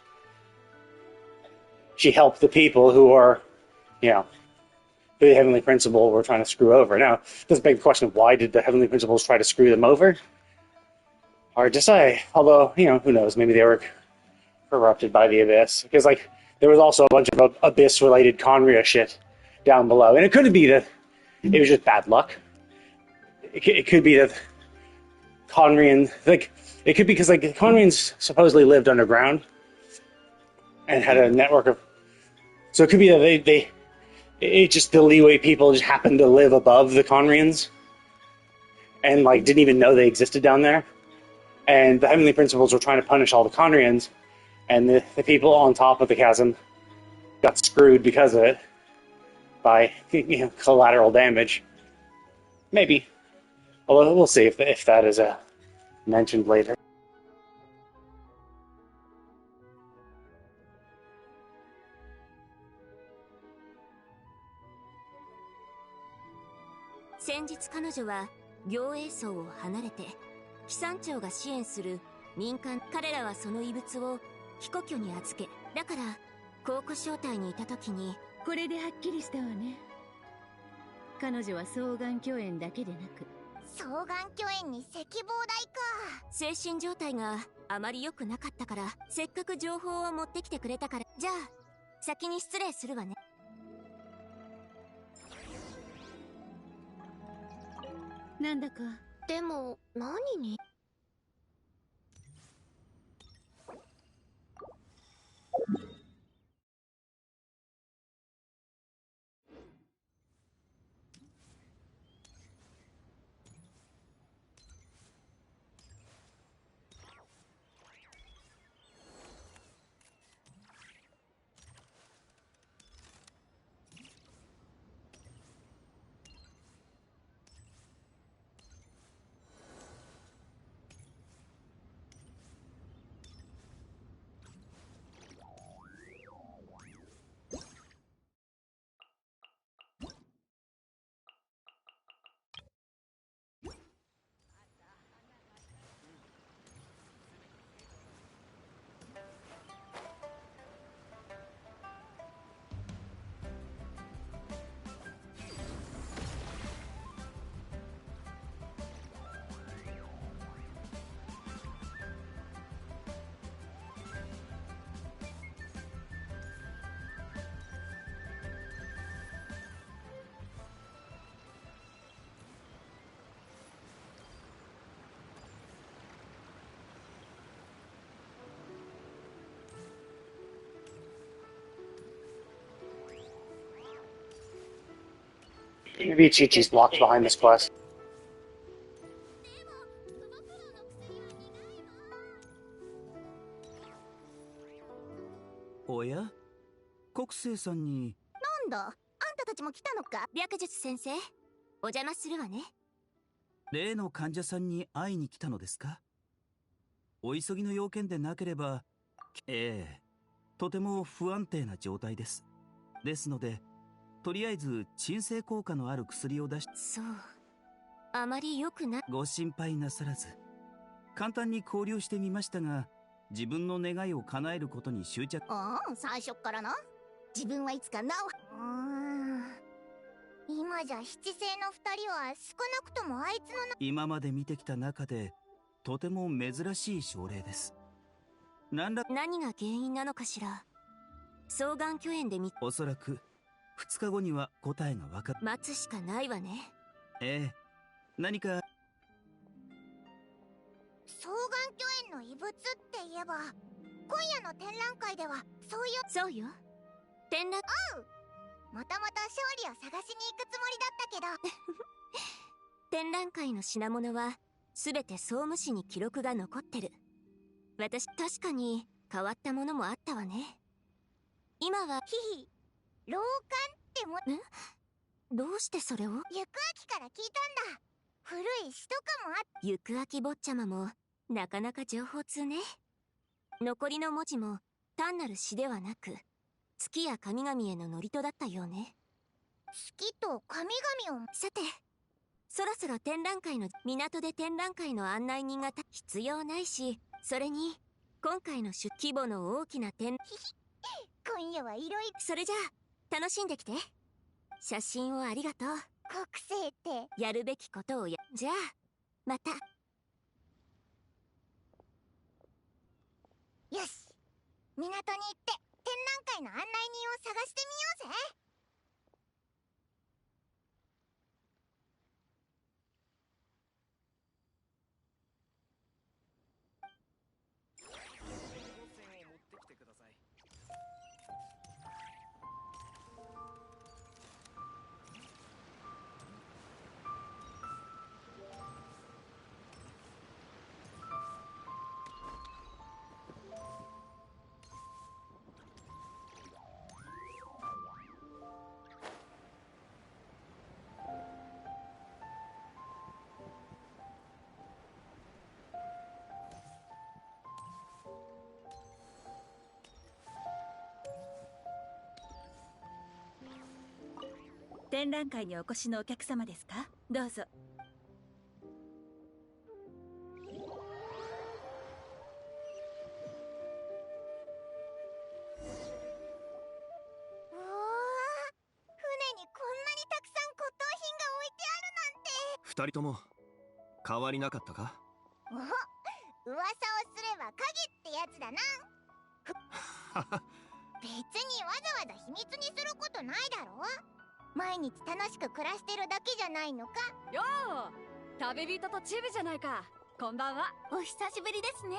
B: she helped the people who are, the Heavenly Principle were trying to screw over. Now, it does beg the question of why did the Heavenly Principles try to screw them over? Hard to say. Although, who knows? Maybe they were corrupted by the Abyss. Because, there was also a bunch of Abyss-related Conria shit down below. And it could be that it was just bad luck. It could be that Conrian... it could be because, Conrians supposedly lived underground and had a network of... So it could be that it's just the Liyue people just happened to live above the Conrians and didn't even know they existed down there. And the Heavenly Principles were trying to punish all the Conrians, and the people on top of the chasm got screwed because of it by collateral damage. Maybe. Although we'll see if that is mentioned later.
G: 先日彼女は行営層を離れて騎山庁が支援する民間、彼らはその遺物を非故郷に預け、だから考古招待にいた時に。
D: これではっきりしたわね。彼女は双眼鏡園だけでなく、
H: 双眼鏡園に石棒台か。
G: 精神状態があまり良くなかったから、せっかく情報を持ってきてくれたから、じゃあ先に失礼するわね。
D: なんだか。
H: でも何に？
B: Maybe Chi-Chi's locked behind this quest.
F: おや国生さんに。
H: なんだ、あんたたちも来たのか。白術先生、お邪魔するわね。
F: 例の患者さんに会いに来たのですか。お急ぎの要件でなければ。ええ、とても不安定な状態です。ですので、とりあえず鎮静効果のある薬を出し。
H: そう、あまり良くない。
F: ご心配なさらず。簡単に交流してみましたが、自分の願いを叶えることに執着。
H: 最初からな。自分はいつかなお。今じゃ七星の二人は少なくともあいつの
F: 今まで見てきた中でとても珍しい症例です。何が
H: 原因なのかしら。双眼虚炎で
F: おそらく2日後には答えがわかる。
H: 待つしかないわね。
F: ええ、何か。
H: 双眼虚炎の異物って言えば、今夜の展覧会ではそうよ。展覧もともと勝利を探しに行くつもりだったけど展覧会の品物はすべて総務士に記録が残ってる。確かに変わったものもあったわね。今は老眼ってどうしてそれを。行明から聞いたんだ。古い詩とかも行明坊ちゃまもなかなか情報通ね。残りの文字も単なる詩ではなく、月や神々への祝詞だったようね。月と神々を。さて、そろそろ展覧会の港で展覧会の案内人が必要ないし、それに今回の規模の大きな展今夜はいろいろ。それじゃあ楽しんできて。写真をありがとう。国生ってやるべきことをじゃあまた。よし、港に行って展覧会の案内人を探してみようぜ。
I: 展覧会にお越しのお客様ですか。どうぞ。
J: 二人とも変わりなかったか。
H: 噂をすれば影ってやつだな別にわざわざ秘密にすることないだろ。毎日楽しく暮らしてるだけじゃないのか。
K: よう、旅人とチビじゃないか。こんばんは。
A: お久しぶりですね、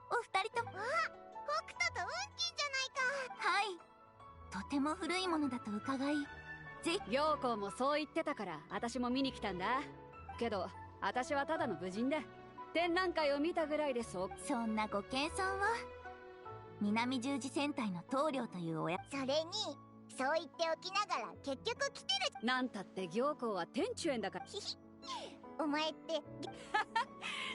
A: お二人とも。
H: 北斗と運金じゃないか。
A: はい、とても古いものだと伺い、
K: 陽子もそう言ってたから私も見に来たんだけど、私はただの武人だ。展覧会を見たぐらいでそ
A: んなご謙遜は。南十字戦隊の棟梁という
H: それにそう言っておきながら結局来てる。
K: なんたって陽子は天中園だから
H: お前って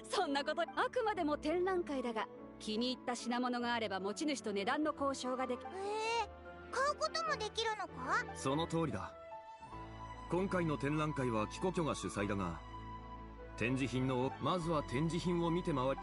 K: そんなこと。あくまでも展覧会だが、気に入った品物があれば持ち主と値段の交渉ができ。
H: 買うこともできるのか。
J: その通りだ。今回の展覧会は貴国居が主催だが、まずは展示品を見て回り。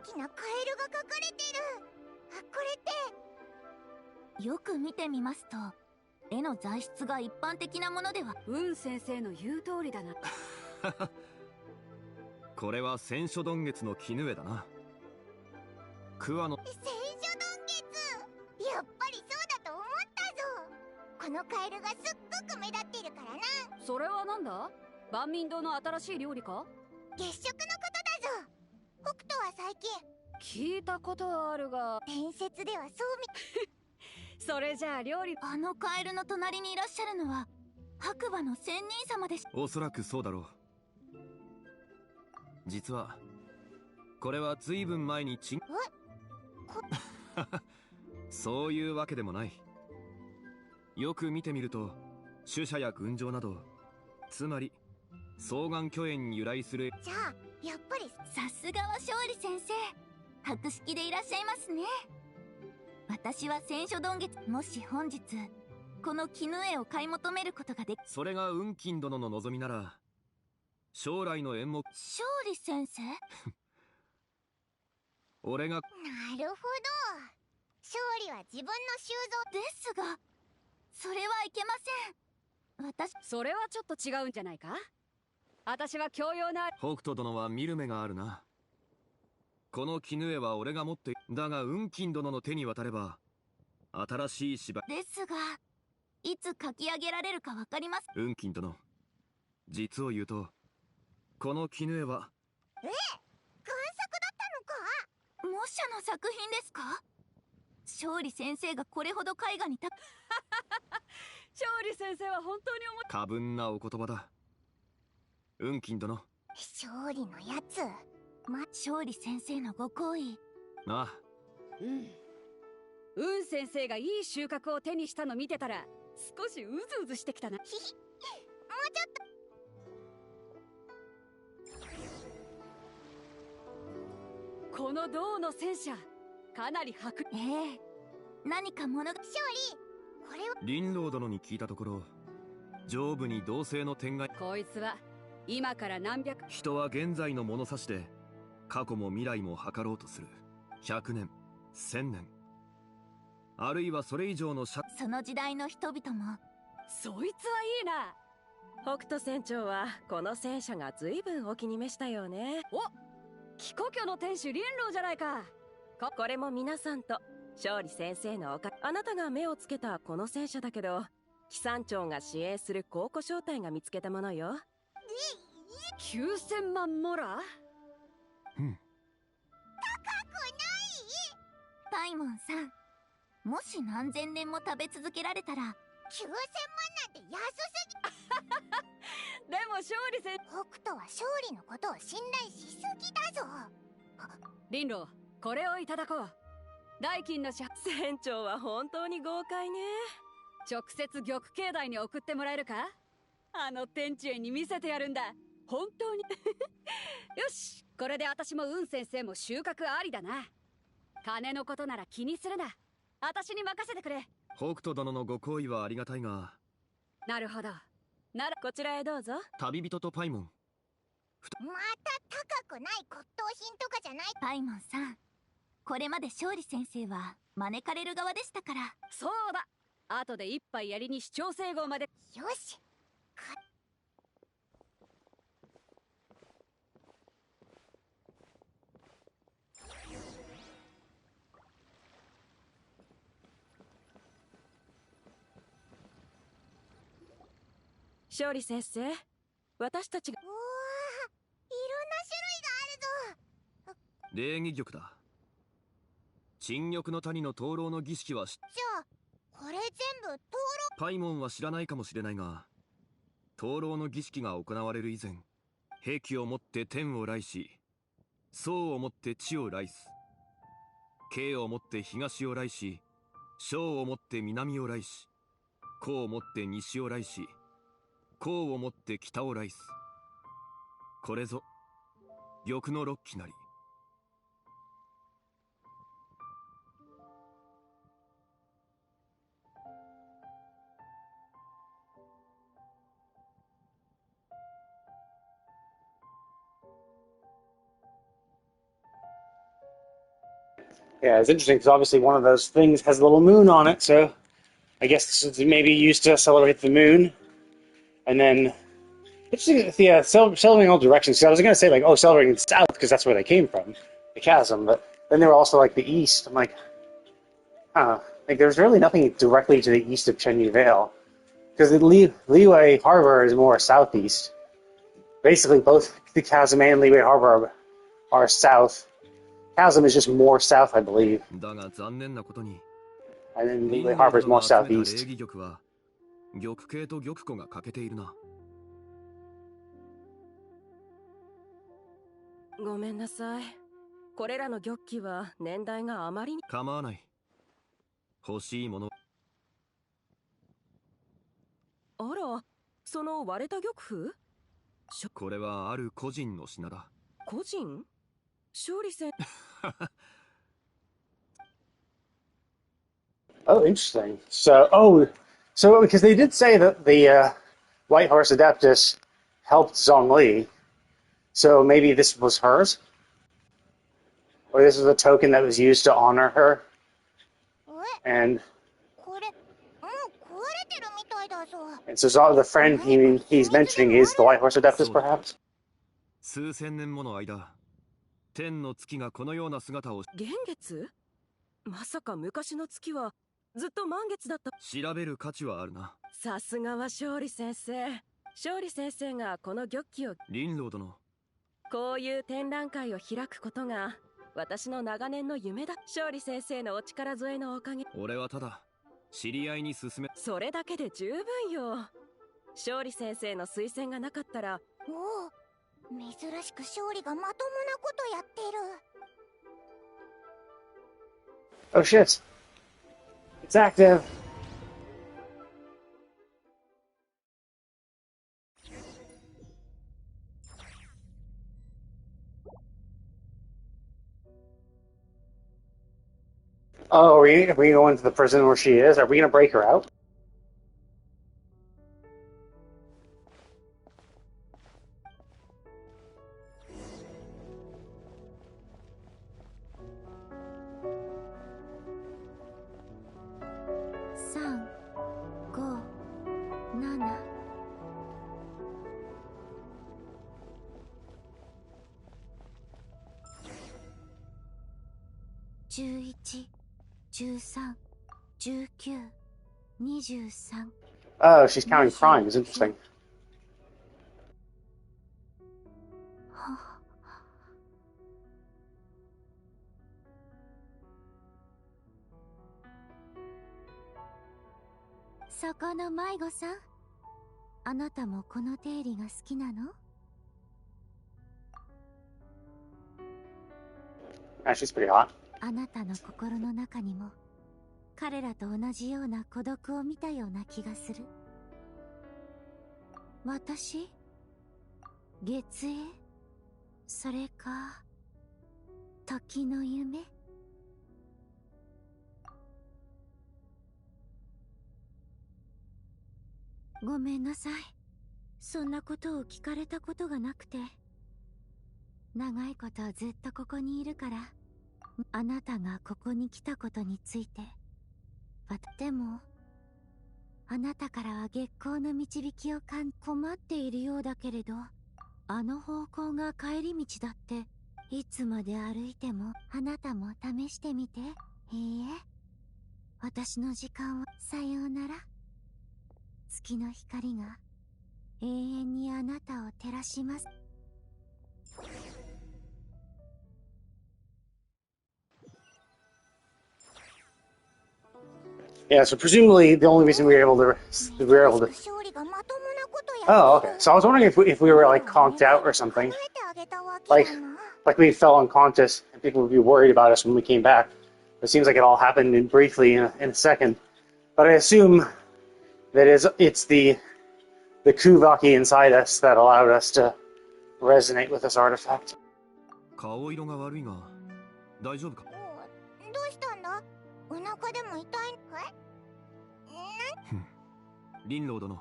H: きなカエルが描かれてる。これってよく見てみますと絵の材質が一般的なものでは。
K: 先生の言う通りだな。
J: これは千書丼月の絹絵だな。桑の
H: 千書丼月、やっぱりそうだと思ったぞ。このカエルがすっごく目立ってるからな。
K: それはなんだ？万民堂の新しい料理か？
H: 月食のことだぞ。北斗は最
K: 近聞いたことはあるが、
H: 伝説ではそう
K: それじゃあ料理。
H: あのカエルの隣にいらっしゃるのは白馬の仙人様でし。
J: おそらくそうだろう。実はこれは随分前にそういうわけでもない。よく見てみると主者や群青など、つまり双眼巨炎に由来する。
H: じゃあやっぱりさすがは勝利先生、博識でいらっしゃいますね。私は千書丼月、もし本日この絹絵を買い求めることができ。
J: それが雲金殿の望みなら将来の演目。
H: 勝利先生
J: 俺が。
H: なるほど、勝利は自分の収蔵ですが、それはいけません。私、
K: それはちょっと違うんじゃないか。私は教養な。
J: 北斗殿は見る目があるな。この絹絵は俺が持ってだが雲金殿の手に渡れば新しい芝居
H: ですが、いつ書き上げられるかわかります。
J: 雲金殿、実を言うとこの絹絵は
H: 贋作だったのか。模写の作品ですか。勝利先生がこれほど絵画に勝
K: 利先生は本当に
J: 過分なお言葉だ。雲金殿、
H: 勝利のやつ、勝利先生のご好意。
J: ああ、
K: 先生がいい収穫を手にしたの見てたら少しうずうずしてきたな。
H: もうちょ
K: っと。この銅の戦車かなり迫力。
H: 何か物が。勝利、これは
J: 林老殿に聞いたところ上部に銅製の点が。
K: こいつは今から何百。
J: 人は現在の物差しで過去も未来も測ろうとする。100年1000年あるいはそれ以上の
H: その時代の人々も。
K: そいつはいいな。
L: 北斗船長はこの戦車が随分お気に召したよね。
K: お、貴故郷の天守林老じゃないか。
L: これも皆さんと勝利先生のおかげ。あなたが目をつけたこの戦車だけど、紀山町が支援する考古商隊が見つけたものよ。
K: 9000万モラ。
J: うん。
H: 高くない？パイモンさん、もし何千年も食べ続けられたら9000万なんて安すぎ。
K: でも勝利先
H: 北斗は勝利のことを信頼しすぎだぞ。
K: 林老、これをいただこう。代金の支払い。
L: 船長は本当に豪快ね。
K: 直接玉境内に送ってもらえるか。あの天地園に見せてやるんだ。本当に。よし、これで私も先生も収穫ありだな。金のことなら気にするな。私に任せてくれ。
J: 北斗殿のご好意はありがたいが。
K: なるほど。なら
L: こちらへどうぞ。
J: 旅人とパイモン。
H: また高くない骨董品とかじゃない。パイモンさん、これまで勝利先生は招かれる側でしたから。
K: そうだ。後で一杯やりに市長整合まで。
H: よし。
L: 勝利先生、私たちが。
H: おお、いろんな種類があるぞ。
J: 礼儀玉だ。沈玉の谷の灯籠の儀式は
H: じゃあこれ全部灯籠。
J: パイモンは知らないかもしれないが、灯籠の儀式が行われる以前、兵をもって天を来し、宋をもって地を来す、慶をもって東を来し、小をもって南を来し、古をもって西を来し、項をもって北を来す。これぞ玉の六騎なり。
B: Yeah, it's interesting because obviously one of those things has a little moon on it, so I guess this is maybe used to celebrate the moon. And then, interesting, yeah, celebrating all directions. So I was going to say, like, oh, celebrating the south because that's where they came from, the chasm, but then they were also like the east. I'm like, huh. Like, there's really nothing directly to the east of Chenyu Vale because the Liyue Harbor is more southeast. Basically, both the chasm and Liyue Harbor are south. Chasm is just more south, I believe.
J: だが残念なことに、
B: And then
J: リ
B: Liyue
J: ンロー
B: Harbor is
J: ド
B: more
J: が集めた礼
B: southeast.
J: 儀玉は玉形と玉子が欠けているな。
L: ごめんなさい。これらの玉器は年代があまりに。
J: 構わない。欲しいもの。
L: あら、その割れた玉譜？
J: これはある個人の品だ。
L: 個人？勝利戦。
B: Oh, interesting. So because they did say that the White Horse Adeptus helped Zhongli, so maybe this was hers? Or this was a token that was used to honor her? And so the friend he's mentioning is the White Horse Adeptus, perhaps?
J: 数千年もの間、天の月がこのような姿を。
L: 幻月？まさか昔の月はずっと満月だった。
J: 調べる価値はあるな。
L: さすがは勝利先生。勝利先生がこの玉器を。
J: リンロー殿。
L: こういう展覧会を開くことが私の長年の夢だ。勝利先生のお力添えのおかげ。
J: 俺はただ知り合いに勧め。
L: それだけで十分よ。勝利先生の推薦がなかったら。
A: おお、珍しく勝利がまともなことやってる。
B: Oh shit. It's active. Oh, are we going to the prison where she is? Are we going to break her out? Oh, she's counting crimes. Interesting. She's pretty hot.
A: あなたの心の中にも彼らと同じような孤独を見たような気がする。私？月影？それか時の夢？ごめんなさい。そんなことを聞かれたことがなくて。長いことずっとここにいるから。あなたがここに来たことについて。でもあなたからは月光の導きを困っているようだけれど、あの方向が帰り道だって。いつまで歩いても。あなたも試してみて。いいえ、私の時間は。さようなら。月の光が永遠にあなたを照らします。
B: Yeah, so presumably the only reason we were able to Oh, okay. So I was wondering if we were like conked out or something, like we fell unconscious and people would be worried about us when we came back. It seems like it all happened briefly in a second, but I assume that it's the Kuvaki inside us that allowed us to resonate with this artifact.
J: 顔色が悪いが大丈夫か？
A: どうしたんだ？お腹でも痛い？
J: リンロー殿、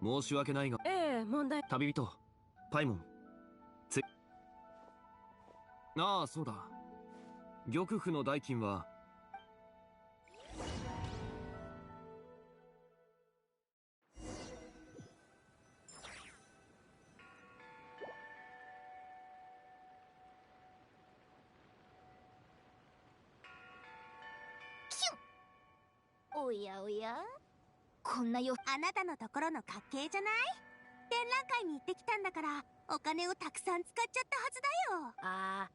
J: 申し訳ないが。
L: ええ、問題。
J: 旅人、パイモン。ああ、そうだ。玉府の代金は
G: おやおや、こんなよ。あなたのところの家系じゃない？展覧会に行ってきたんだから、お金をたくさん使っちゃったはずだよ。ああ、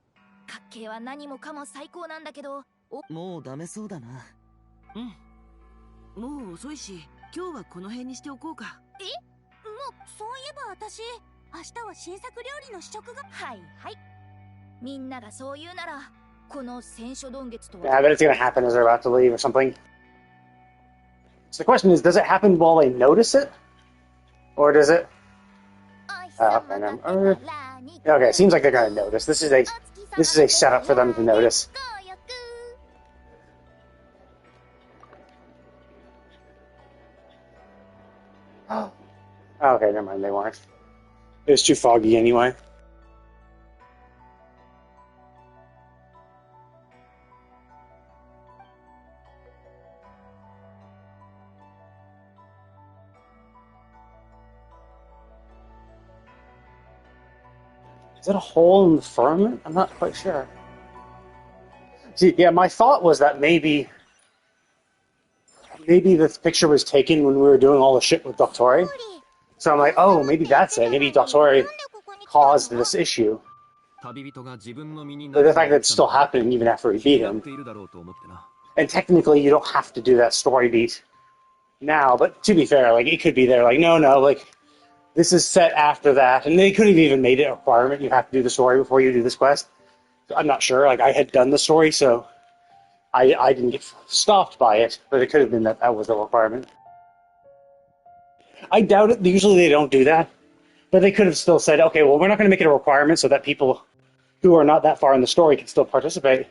G: 家系は何もかも最高なんだけど。
C: もうダメそうだな。
E: うん、もう遅いし、今日はこの辺にしておこうか。
G: え、もうそういえば私、明日は新作料理の試食が。はいはい、みんながそう言うなら、この戦書丼月とは。
B: Yeah, I bet it's gonna happen as they're about to leave or something. So the question is, does it happen while they notice it? Or does it... okay, no. Okay, it seems like they're gonna notice. This is a setup for them to notice. Okay, never mind, they weren't. It was too foggy anyway. Is it a hole in the firmament? I'm not quite sure. See, yeah, my thought was that maybe this picture was taken when we were doing all the shit with Doctori. So I'm like, oh, maybe that's it. Maybe Doctori caused this issue. But the fact that it's still happening even after we beat him. And technically, you don't have to do that story beat now. But to be fair, like, it could be there. Like, no, like, this is set after that. And they could have even made it a requirement. You have to do the story before you do this quest. I'm not sure. Like, I had done the story, so I didn't get stopped by it. But it could have been that was a requirement. I doubt it. Usually they don't do that. But they could have still said, okay, well, we're not going to make it a requirement so that people who are not that far in the story can still participate.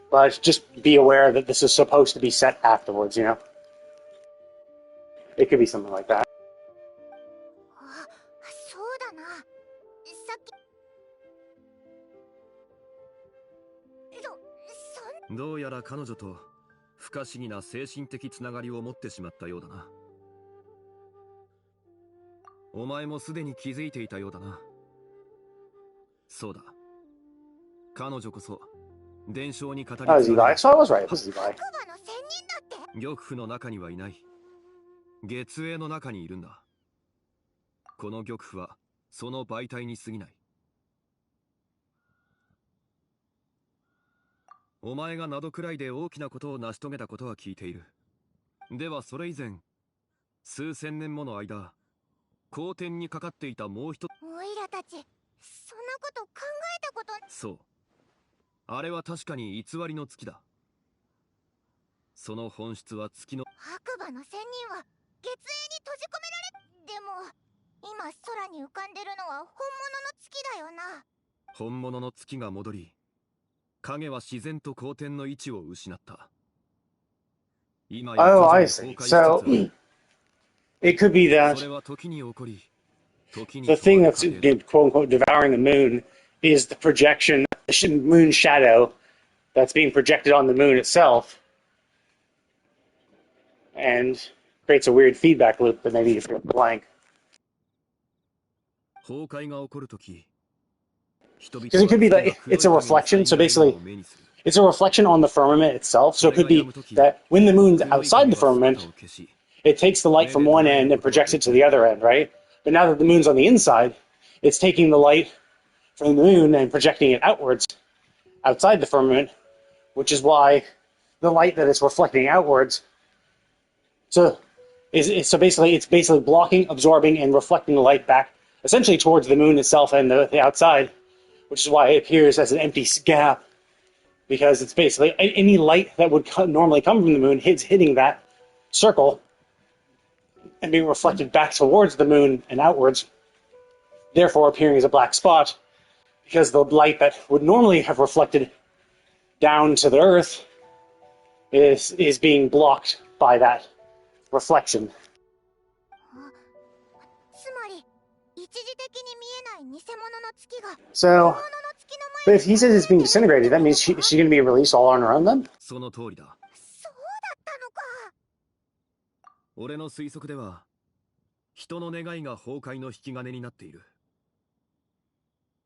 B: But just be aware that this is supposed to be set afterwards, you know? It could be something like that.
G: そうだな。さっき。
J: どうやら彼女と不可思議な精神的つながりを持ってしまったようだな。お前もすでに気づいていたようだな。そうだ。彼女こそ伝承に語り継がれる。
B: So I was right. This is Levi.
J: 玉府の中にはいない。月影の中にいるんだ。この玉符はその媒体に過ぎない。お前がなどくらいで大きなことを成し遂げたことは聞いている。ではそれ以前、数千年もの間、公天にかかっていたもう一つ。
G: おいらたち、そんなこと考えたこと。
J: そう。あれは確かに偽りの月だ。その本質は月の。
G: 白馬の仙人は月影に閉じ込められ。でも。今空に浮かんでるのは本物の月だよな。
J: 本物の月が戻り、影は自然と公天の位置を失った。今
B: Oh, I see. So it could be that the thing that's quote unquote devouring the moon is the projection, the moon shadow that's being projected on the moon itself, and creates a weird feedback loop that maybe if you're blank. Because it could be that it's a reflection, so basically it's a reflection on the firmament itself, so it could be that when the moon's outside the firmament, it takes the light from one end and projects it to the other end, right? But now that the moon's on the inside, it's taking the light from the moon and projecting it outwards, outside the firmament, which is why the light that it's reflecting outwards, so basically it's basically blocking, absorbing, and reflecting the light back essentially towards the moon itself and the outside, which is why it appears as an empty gap, because it's basically any light that would normally come from the moon hitting that circle and being reflected back towards the moon and outwards, therefore appearing as a black spot, because the light that would normally have reflected down to the earth is being blocked by that reflection. So But if he says it's being disintegrated, that means she's going to be released all on her own then?
J: その通りだ。
H: そうだったのか。
J: 俺の推測では、人の願いが崩壊の引き金になっている。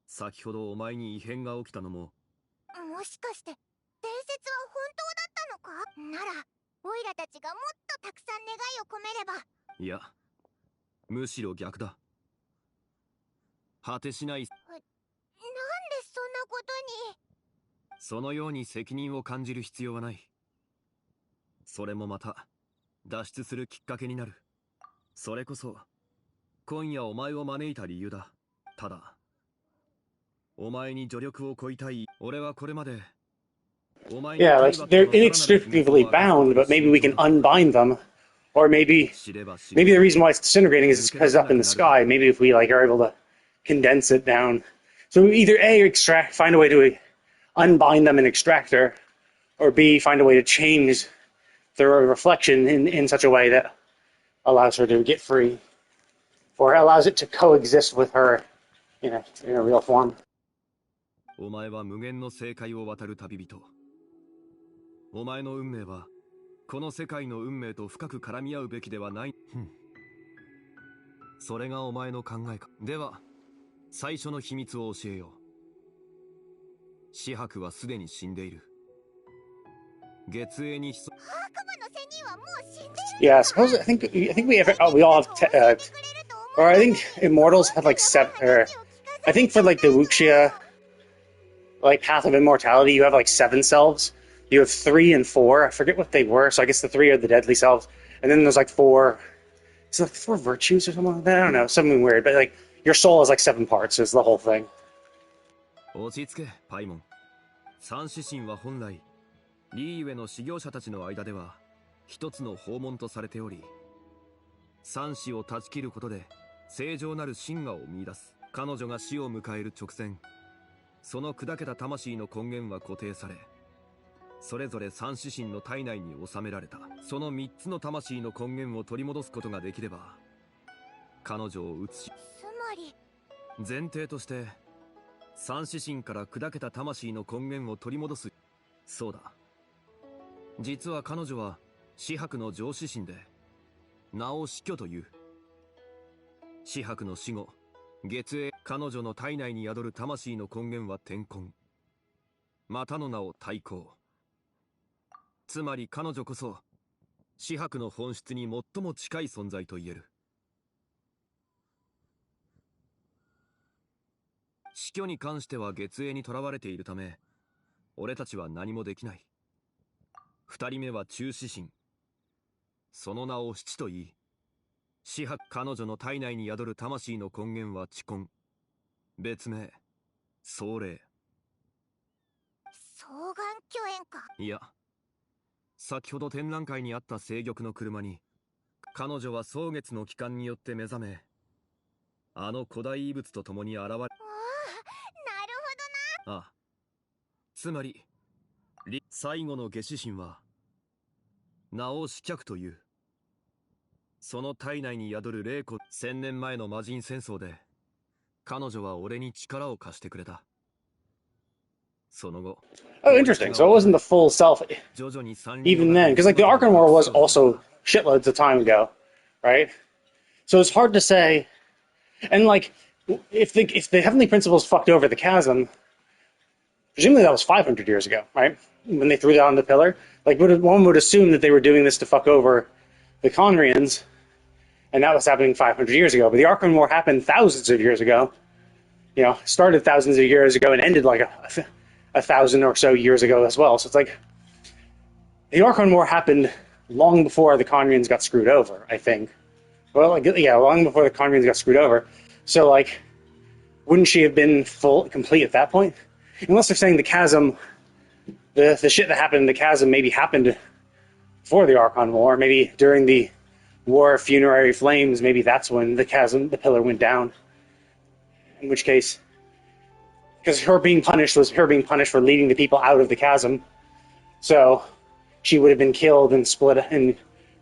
J: 先ほどお前に異変が起きたのも、
H: もしかして伝説は本当だったのか。ならオイラたちがもっとたくさん願いを込めれば。
J: いや、むしろ逆だ。果てしない。
H: なんでそんなことに。
J: そのように責任を感じる必要はない。それもまた脱出するきっかけになる。それこそ今夜お前を招いた理由だ。ただお前に助力を乞いたい。俺はこれまで
B: Yeah, like they're inextricably bound, but maybe we can unbind them. Or maybe the reason why it's disintegrating is because it's up in the sky. Maybe if we like are able to condense it down. So either A, find a way to unbind them and extract her, or B, find a way to change their reflection in such a way that allows her to get free, or allows it to coexist with her in a real form.
J: お前は無限の世界を渡る旅人。お前の運命はこの世界の運命と深く絡み合うべきではない。それがお前の考えか。では最初の秘密を教えよう。紫伯はすでに死んでいる。月影に潜む。
B: Yeah, I suppose I think we all have or I think immortals have like seven. Or I think for like the Wuxia, like path of immortality, you have like 7 selves. You have 3 and 4. I forget what they were. So I guess the 3 are the deadly selves, and then there's like 4. It's like 4 virtues or something like that. I don't know, something weird. But like your soul has like 7 parts. Is the whole thing.
J: 落ち着け、パイモン。三指神は本来リーウェの修行者たちの間では一つの訪問とされており、三子を断ち切ることで正常なる神我を見出す。彼女が死を迎える直前、その砕けた魂の根源は固定され、それぞれ三指神の体内に収められた。その3つの魂の根源を取り戻すことができれば、彼女を移し、
H: つまり
J: 前提として三指神から砕けた魂の根源を取り戻す。そうだ、実は彼女は紫伯の上司神で、名を死去という。紫伯の死後、月影、彼女の体内に宿る魂の根源は天根、またの名を太閤。つまり彼女こそ紫伯の本質に最も近い存在と言える。死去に関しては月影に囚われているため、俺たちは何もできない。2人目は中指神、その名を七と言い、紫伯、彼女の体内に宿る魂の根源は地根、別名壮霊。
H: 双眼巨炎か。
J: いや、先ほど展覧会にあった聖玉の車に、彼女は蒼月の帰還によって目覚め、あの古代遺物と共に現れ。
H: なるほどな。
J: ああ、つまり最後の下死神は名を死脚という。その体内に宿る霊魂。1000年前の魔人戦争で彼女は俺に力を貸してくれた。その後、
B: Oh, interesting. So it wasn't the full self even then, because like the Arkham War was also shitloads of time ago, right? So it's hard to say. And like, if the Heavenly Principles fucked over the chasm, presumably that was 500 years ago, right? When they threw down the pillar, like one would assume that they were doing this to fuck over the Conrians, and that was happening 500 years ago. But the Arkham War happened thousands of years ago. You know, started thousands of years ago and ended like a 1,000 or so years ago as well. So it's like the Arkham War happened long before the Conrians got screwed over, I think. Well, like, yeah, long before the Conrians got screwed over. So like, wouldn't she have been complete at that point? Unless they're saying the chasm, the shit that happened in the chasm maybe happened before the Archon War, maybe during the War of Funerary Flames, maybe that's when the pillar went down. In which case, because her being punished was her being punished for leading the people out of the chasm, so she would have been killed and split, and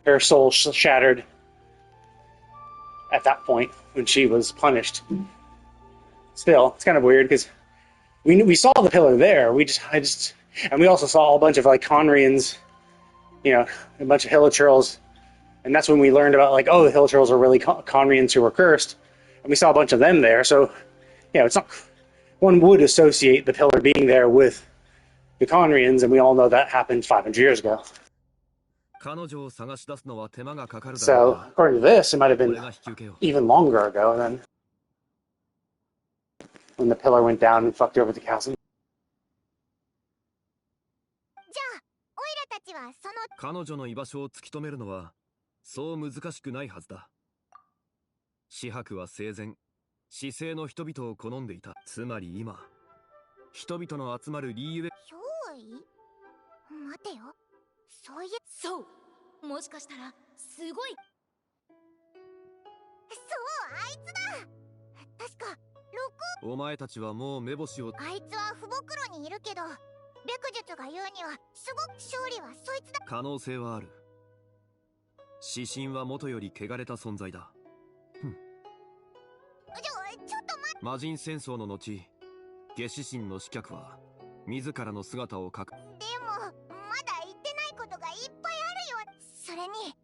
B: her soul shattered at that point when she was punished. Still, it's kind of weird because we saw the pillar there. And we also saw a bunch of like Conrians, a bunch of Hilichurls, and that's when we learned about like, oh, the Hilichurls are really Conrians who were cursed, and we saw a bunch of them there. So, it's not. One would associate the pillar being there with the Conrians, and we all know that happened 500 years ago. So, according to this, it might have been even longer ago than when the pillar went down and fucked over the castle.
J: 彼女の居場所を突き止めるのはそう難しくないはずだ。紫伯は生前、市井の人々を好んでいた。つまり今、人々の集まる理由へ。
H: 憑依？待てよ。そう。もしかしたらすごい。そう、あいつだ。確か
J: お前たちはもう目星を。
H: あいつは不袋にいるけど、白術が言うにはすごく勝利はそいつだ。
J: 可能性はある。指針は元より汚れた存在だ。ちょっと魔人戦争の後、下指針の刺客は自らの姿を隠。で
H: もまだ言ってないことがいっぱいあるよ。それに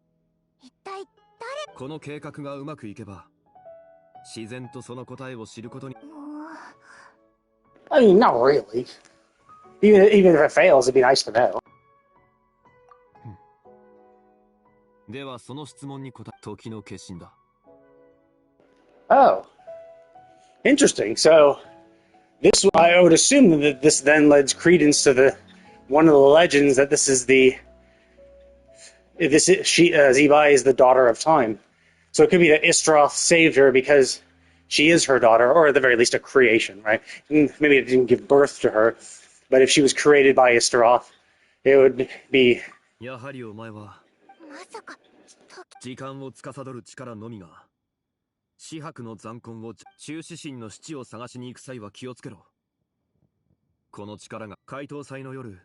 H: 一体誰。
J: この計画がうまくいけば、自然とその答えを知ることに。
B: I mean, not really. Even if it fails, it'd be nice to know.
J: ではその質問に答え、時の決心だ。
B: Oh, interesting. So, I would assume that this then lends credence to one of the legends that Zebai is the daughter of time. So it could be that Istroth saved her because she is her daughter, or at the very least a creation, right? Maybe it didn't give birth to her, but if she was created by Istroth, it would be.
J: やはりお前は時間を司る力のみが紫伯の残魂を中指針の七を探しに行く際は気をつけろ。この力が解凍祭の夜、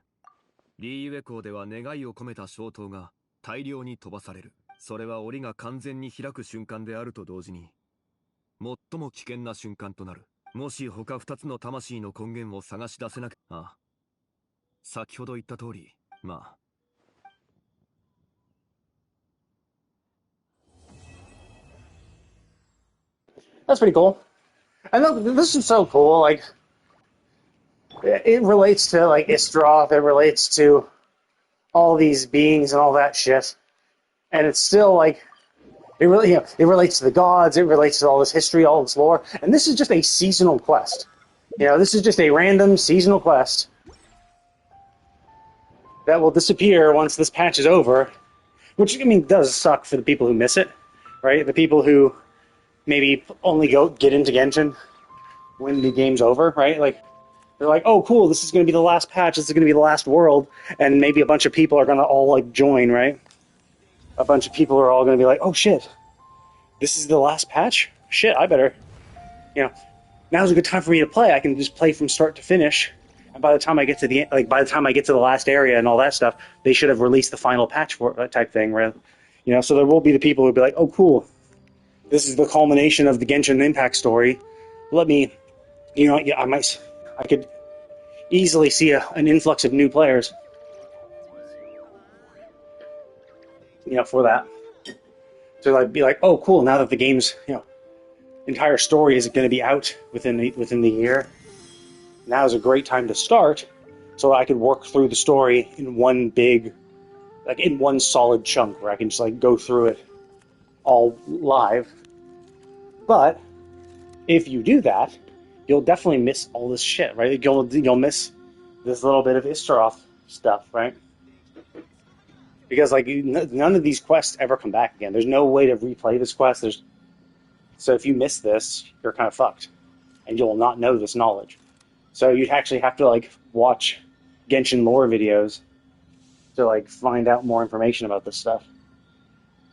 J: リーユエ港では願いを込めた消灯が大量に飛ばされる。それは檻が完全に開く瞬間であると同時に最も危険な瞬間となる。もし他二つの魂の根源を探し出せなく、先ほど言った通り、まあ。
B: That's pretty cool. I know this is so cool. Like, it relates to like Istroth. It relates to all these beings and all that shit. And it's still like, it really, it relates to the gods. It relates to all this history, all this lore. And this is just a seasonal quest. This is just a random seasonal quest that will disappear once this patch is over. Which, I mean, does suck for the people who miss it, right? The people who maybe only get into Genshin when the game's over, right? Like, they're like, oh, cool, this is going to be the last patch, this is going to be the last world, and maybe a bunch of people are going to all, like, join, right? A bunch of people are all going to be like, oh, shit, this is the last patch? Shit, I better, now's a good time for me to play. I can just play from start to finish, and by the time I get to the last area and all that stuff, they should have released the final patch for that type thing, right? So there will be the people who'll be like, oh, cool, this is the culmination of the Genshin Impact story. Let me, I could easily see an influx of new players, for that. So be like, oh, cool, now that the game's, entire story is going to be out within the year, now is a great time to start, so I could work through the story in one solid chunk, where I can just, go through it all live. But if you do that, you'll definitely miss all this shit, right? You'll miss this little bit of Istroth stuff, right? Because none of these quests ever come back again. There's no way to replay this quest. So if you miss this, you're kind of fucked, and you'll not know this knowledge. So you'd actually have to watch Genshin lore videos to find out more information about this stuff.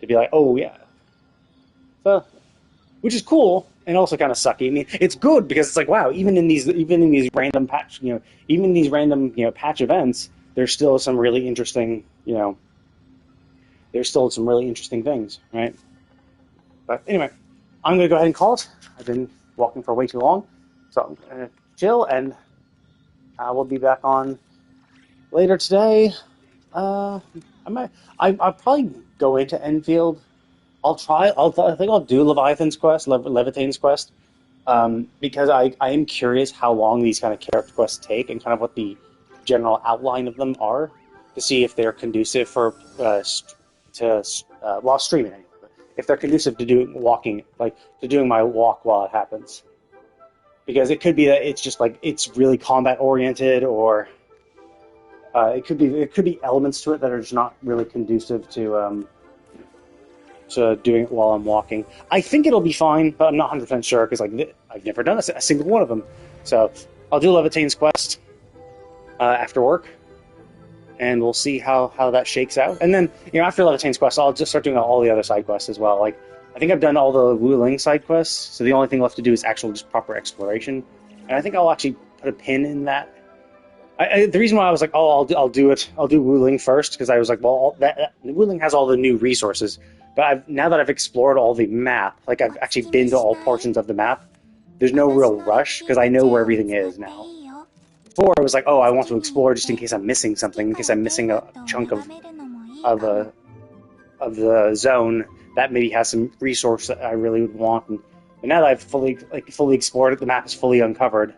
B: To be like, oh yeah. So, which is cool and also kind of sucky. I mean, it's good because it's wow, even in these random patch, even in these random patch events, there's still some really interesting, there's still some really interesting things, right? But anyway, I'm gonna go ahead and call it. I've been walking for way too long, so I'm gonna chill and I will be back on later today. I'll probably go into Enfield. I think I'll do Leviathan's quest, Levitane's quest, because I am curious how long these kind of character quests take and kind of what the general outline of them are to see if they're conducive for while streaming anyway. If they're conducive to doing walking, like to doing my walk while it happens, because it could be that it's just like it's really combat oriented, or it could be elements to it that are just not really conducive to doing it while I'm walking. I think it'll be fine, but I'm not 100% sure because like I've never done a single one of them. So I'll do Levitane's quest after work, and we'll see how that shakes out. And then after Levitane's quest, I'll just start doing all the other side quests as well. Like I think I've done all the Wu Ling side quests, so the only thing left to do is actual just proper exploration. And I think I'll actually put a pin in that. The reason why I was like, oh, I'll do it. I'll do Wu Ling first because I was like, well, Wu Ling has all the new resources. But now that I've explored all the map, like I've actually been to all portions of the map, there's no real rush because I know where everything is now. Before, I was like, oh, I want to explore just in case I'm missing something, in case I'm missing a chunk of the zone that maybe has some resource that I really would want. And now that I've fully explored it, the map is fully uncovered.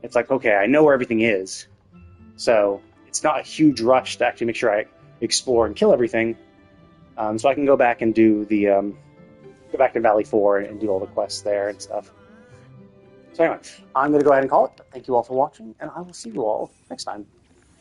B: It's like, okay, I know where everything is. So it's not a huge rush to actually make sure I explore and kill everything. So I can go back and do go back to Valley 4 and do all the quests there and stuff. So anyway, I'm going to go ahead and call it. Thank you all for watching, and I will see you all next time.